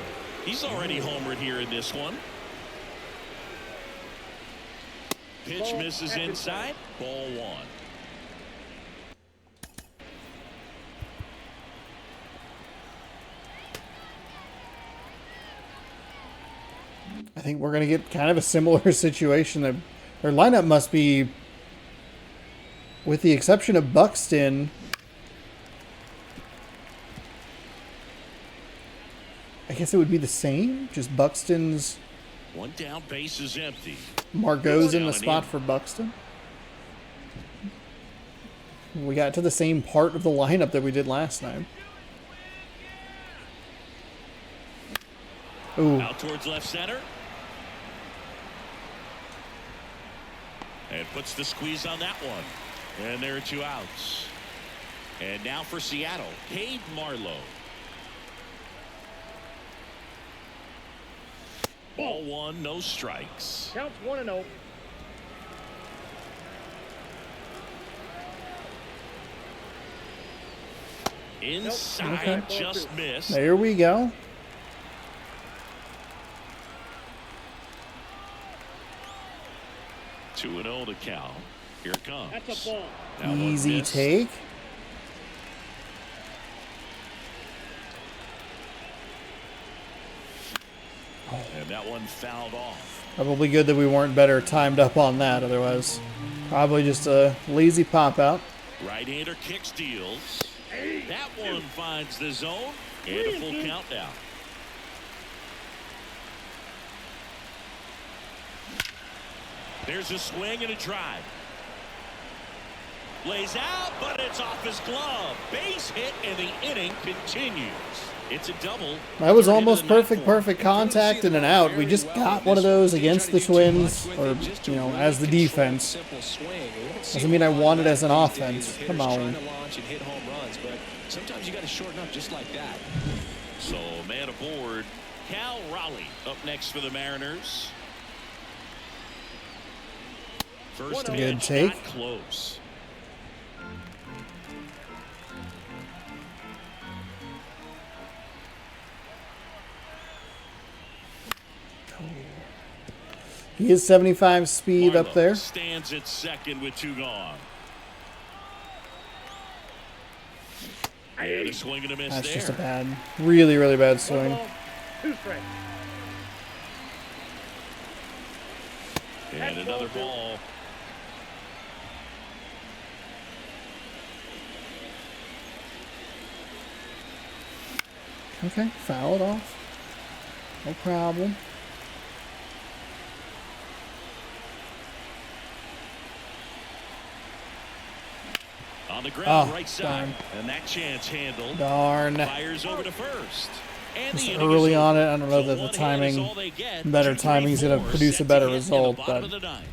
He's already homered here in this one. Pitch
Ball
misses
at the
inside. Ball 1.
I think we're going to get kind of a similar situation. That their lineup must be, with the exception of Buxton, I guess it would be the same. Just Buxton's,
One down, base is empty.
Margot's in the
Down and
spot
in.
for Buxton. We got to the same part of the lineup that we did last time. Ooh,
Out towards left center. And puts the squeeze on that one. And there are 2 outs. And now for Seattle, Cade Marlowe. Ball 1, no strikes.
Counts 1-0.
Inside,
Okay.
just missed.
there we go.
Two and 0 to Cal. Here it comes.
That's a ball.
That one
Easy
missed.
take.
And that one fouled off.
Probably good that we weren't better timed up on that. Otherwise, probably just a lazy pop out.
Right-hander kicks, deals. That one finds the zone. And a full count now. There's a swing and a drive. Lays out, but it's off his glove. Base hit, and the inning continues. It's a double.
That was
Third into
almost
the ninth
perfect,
for him.
perfect contact and an out. We just got one of those against the Twins, or, you know, as the defense. Doesn't mean I want it as an offense. Come on.
Sometimes you got to shorten up just like that.
So, man aboard. Cal Raleigh up next for the Mariners. First
Good
pitch,
take.
not close.
He is 75 speed up there.
Stands at second with 2 gone. And a swing and a miss.
That's
there.
just a bad, really, really bad
1
swing.
ball, 2 strikes.
And another ball.
Okay, foul it off. No problem.
On the ground,
Oh,
right side.
darn.
And that chance handled.
Darn.
Fires over to first. And
Just
the inning
early
is
on
over.
it. I don't know
So
that the
one hit is
timing,
all they get.
better
2, 3,
timing is going to
4
produce a
set
better
to hit in the
result,
bottom
but
of the ninth.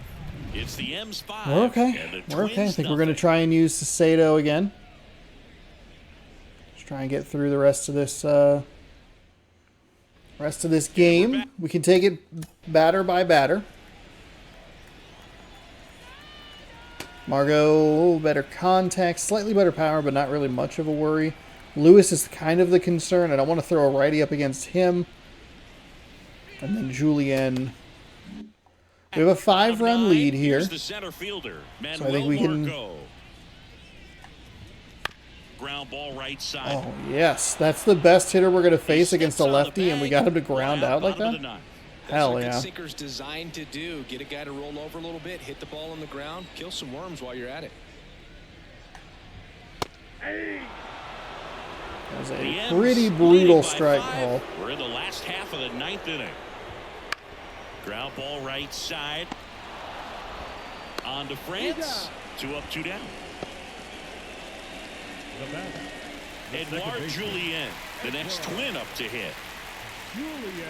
It's the M's 5.
we're okay.
And the
We're okay. I
Twins
think we're going to
nothing.
try and use Sato again. Just try and get through the rest of this game. We can take it batter by batter. Margot, better contact, slightly better power, but not really much of a worry. Lewis is kind of the concern. I don't want to throw a righty up against him. And then Julien. We have a 5-run lead here.
Here's the center fielder,
So I think we can...
Margot. Ground ball right side.
Oh, yes. That's the best hitter we're going to face against a lefty, and we got him to ground out like that? Hell yeah.
That's what sinker's designed to do. Get a guy to roll over a little bit, hit the ball on the ground, kill some worms while you're at it.
That was a pretty brutal strike call.
We're in the last half of the 9th inning. Ground ball right side. On to France. 2 up, 2 down.
The batter.
Edouard Julien, the next twin up to hit.
Julien.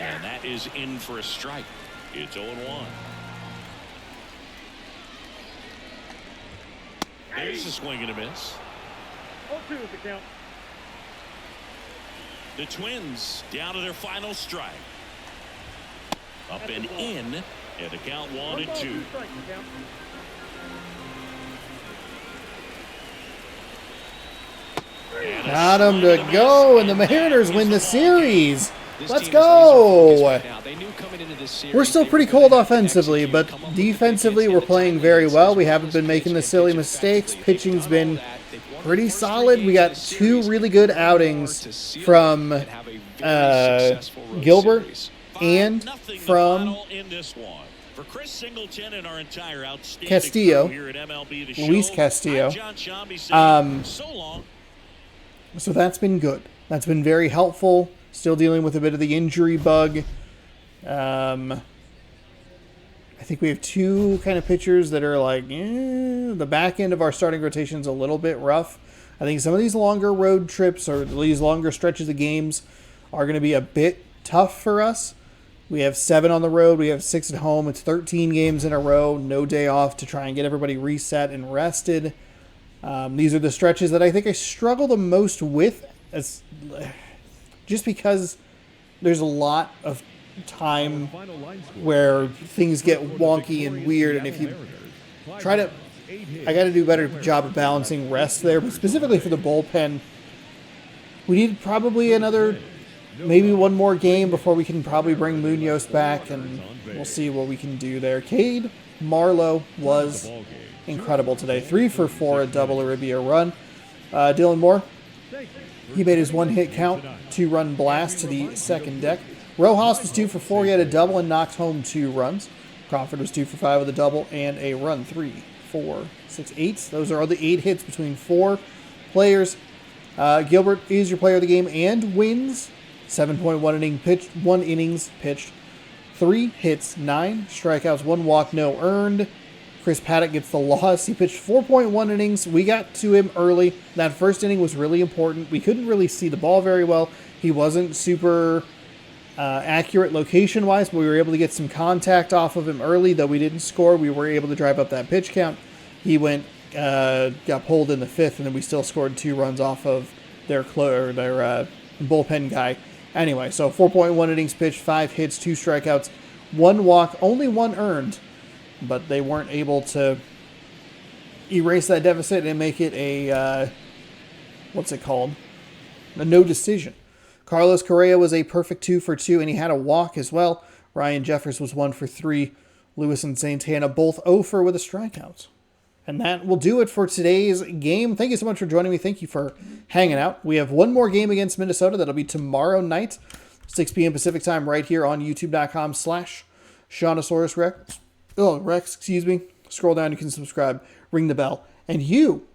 And that is in for a strike. It's 0-1. There's a swing and a miss.
0-2 is the count.
The Twins down to their final strike. Up and in, and the count 1-2.
1 ball, 2 strikes the count.
Got him to go, and the Mariners win the series. Let's go. We're still pretty cold offensively, but defensively we're playing very well. We haven't been making the silly mistakes. Pitching's been pretty solid. We got 2 really good outings from Gilbert and from Castillo, Luis Castillo. So that's been good. That's been very helpful. Still dealing with a bit of the injury bug. I think we have 2 kind of pitchers that are like, the back end of our starting rotation is a little bit rough. I think some of these longer road trips or these longer stretches of games are going to be a bit tough for us. We have 7 on the road. We have 6 at home. It's 13 games in a row. No day off to try and get everybody reset and rested. These are the stretches that I think I struggle the most with, just because there's a lot of time where things get wonky and weird, and if you try to... I got to do a better job of balancing rest there, but specifically for the bullpen, we need probably maybe one more game before we can probably bring Munoz back, and we'll see what we can do there. Cade Marlowe was incredible today. 3 for 4, a double, a Ribia run. Dylan Moore, he made his 1-hit count, 2-run blast to the second deck. Rojas was 2 for 4. He had a double and knocked home 2 runs. Crawford was 2 for 5 with a double and a run. 3, 4, 6, 8. Those are all the 8 hits between 4 players. Gilbert is your player of the game and wins. 7.1 innings pitched. 3 hits, 9 strikeouts, 1 walk, no earned. Chris Paddock gets the loss. He pitched 4.1 innings. We got to him early. That first inning was really important. We couldn't really see the ball very well. He wasn't super accurate location-wise, but we were able to get some contact off of him early. Though we didn't score, we were able to drive up that pitch count. He got pulled in the 5th, and then we still scored 2 runs off of their bullpen guy. Anyway, so 4.1 innings pitched, 5 hits, 2 strikeouts, 1 walk, only 1 earned. But they weren't able to erase that deficit and make it a, a no decision. Carlos Correa was a perfect 2 for 2, and he had a walk as well. Ryan Jeffers was 1 for 3. Lewis and Santana both 0 for with a strikeout. And that will do it for today's game. Thank you so much for joining me. Thank you for hanging out. We have one more game against Minnesota. That'll be tomorrow night, 6 p.m. Pacific time, right here on youtube.com/Shawnosaurus Rex. Oh, Rex, excuse me. Scroll down. You can subscribe. Ring the bell. And you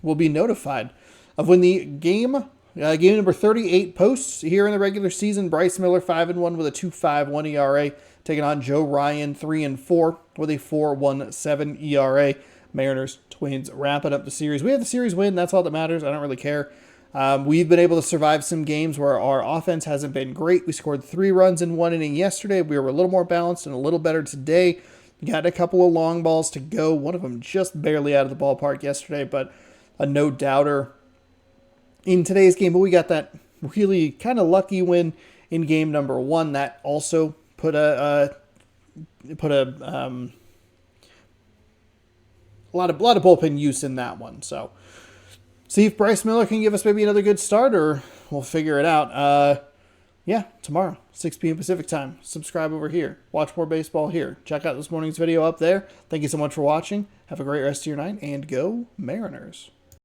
will be notified of when the game number 38 posts here in the regular season. Bryce Miller 5-1 with a 2.51 ERA, taking on Joe Ryan 3-4 with a 4.17 ERA. Mariners, Twins wrapping up the series. We have the series win. That's all that matters. I don't really care. We've been able to survive some games where our offense hasn't been great. We scored 3 runs in 1 inning yesterday. We were a little more balanced and a little better today. Got a couple of long balls to go. One of them just barely out of the ballpark yesterday, but a no-doubter in today's game. But we got that really kind of lucky win in game number 1. That also put a lot of bullpen use in that one. So see if Bryce Miller can give us maybe another good start, or we'll figure it out. Yeah, tomorrow, 6 p.m. Pacific time. Subscribe over here. Watch more baseball here. Check out this morning's video up there. Thank you so much for watching. Have a great rest of your night, and go Mariners.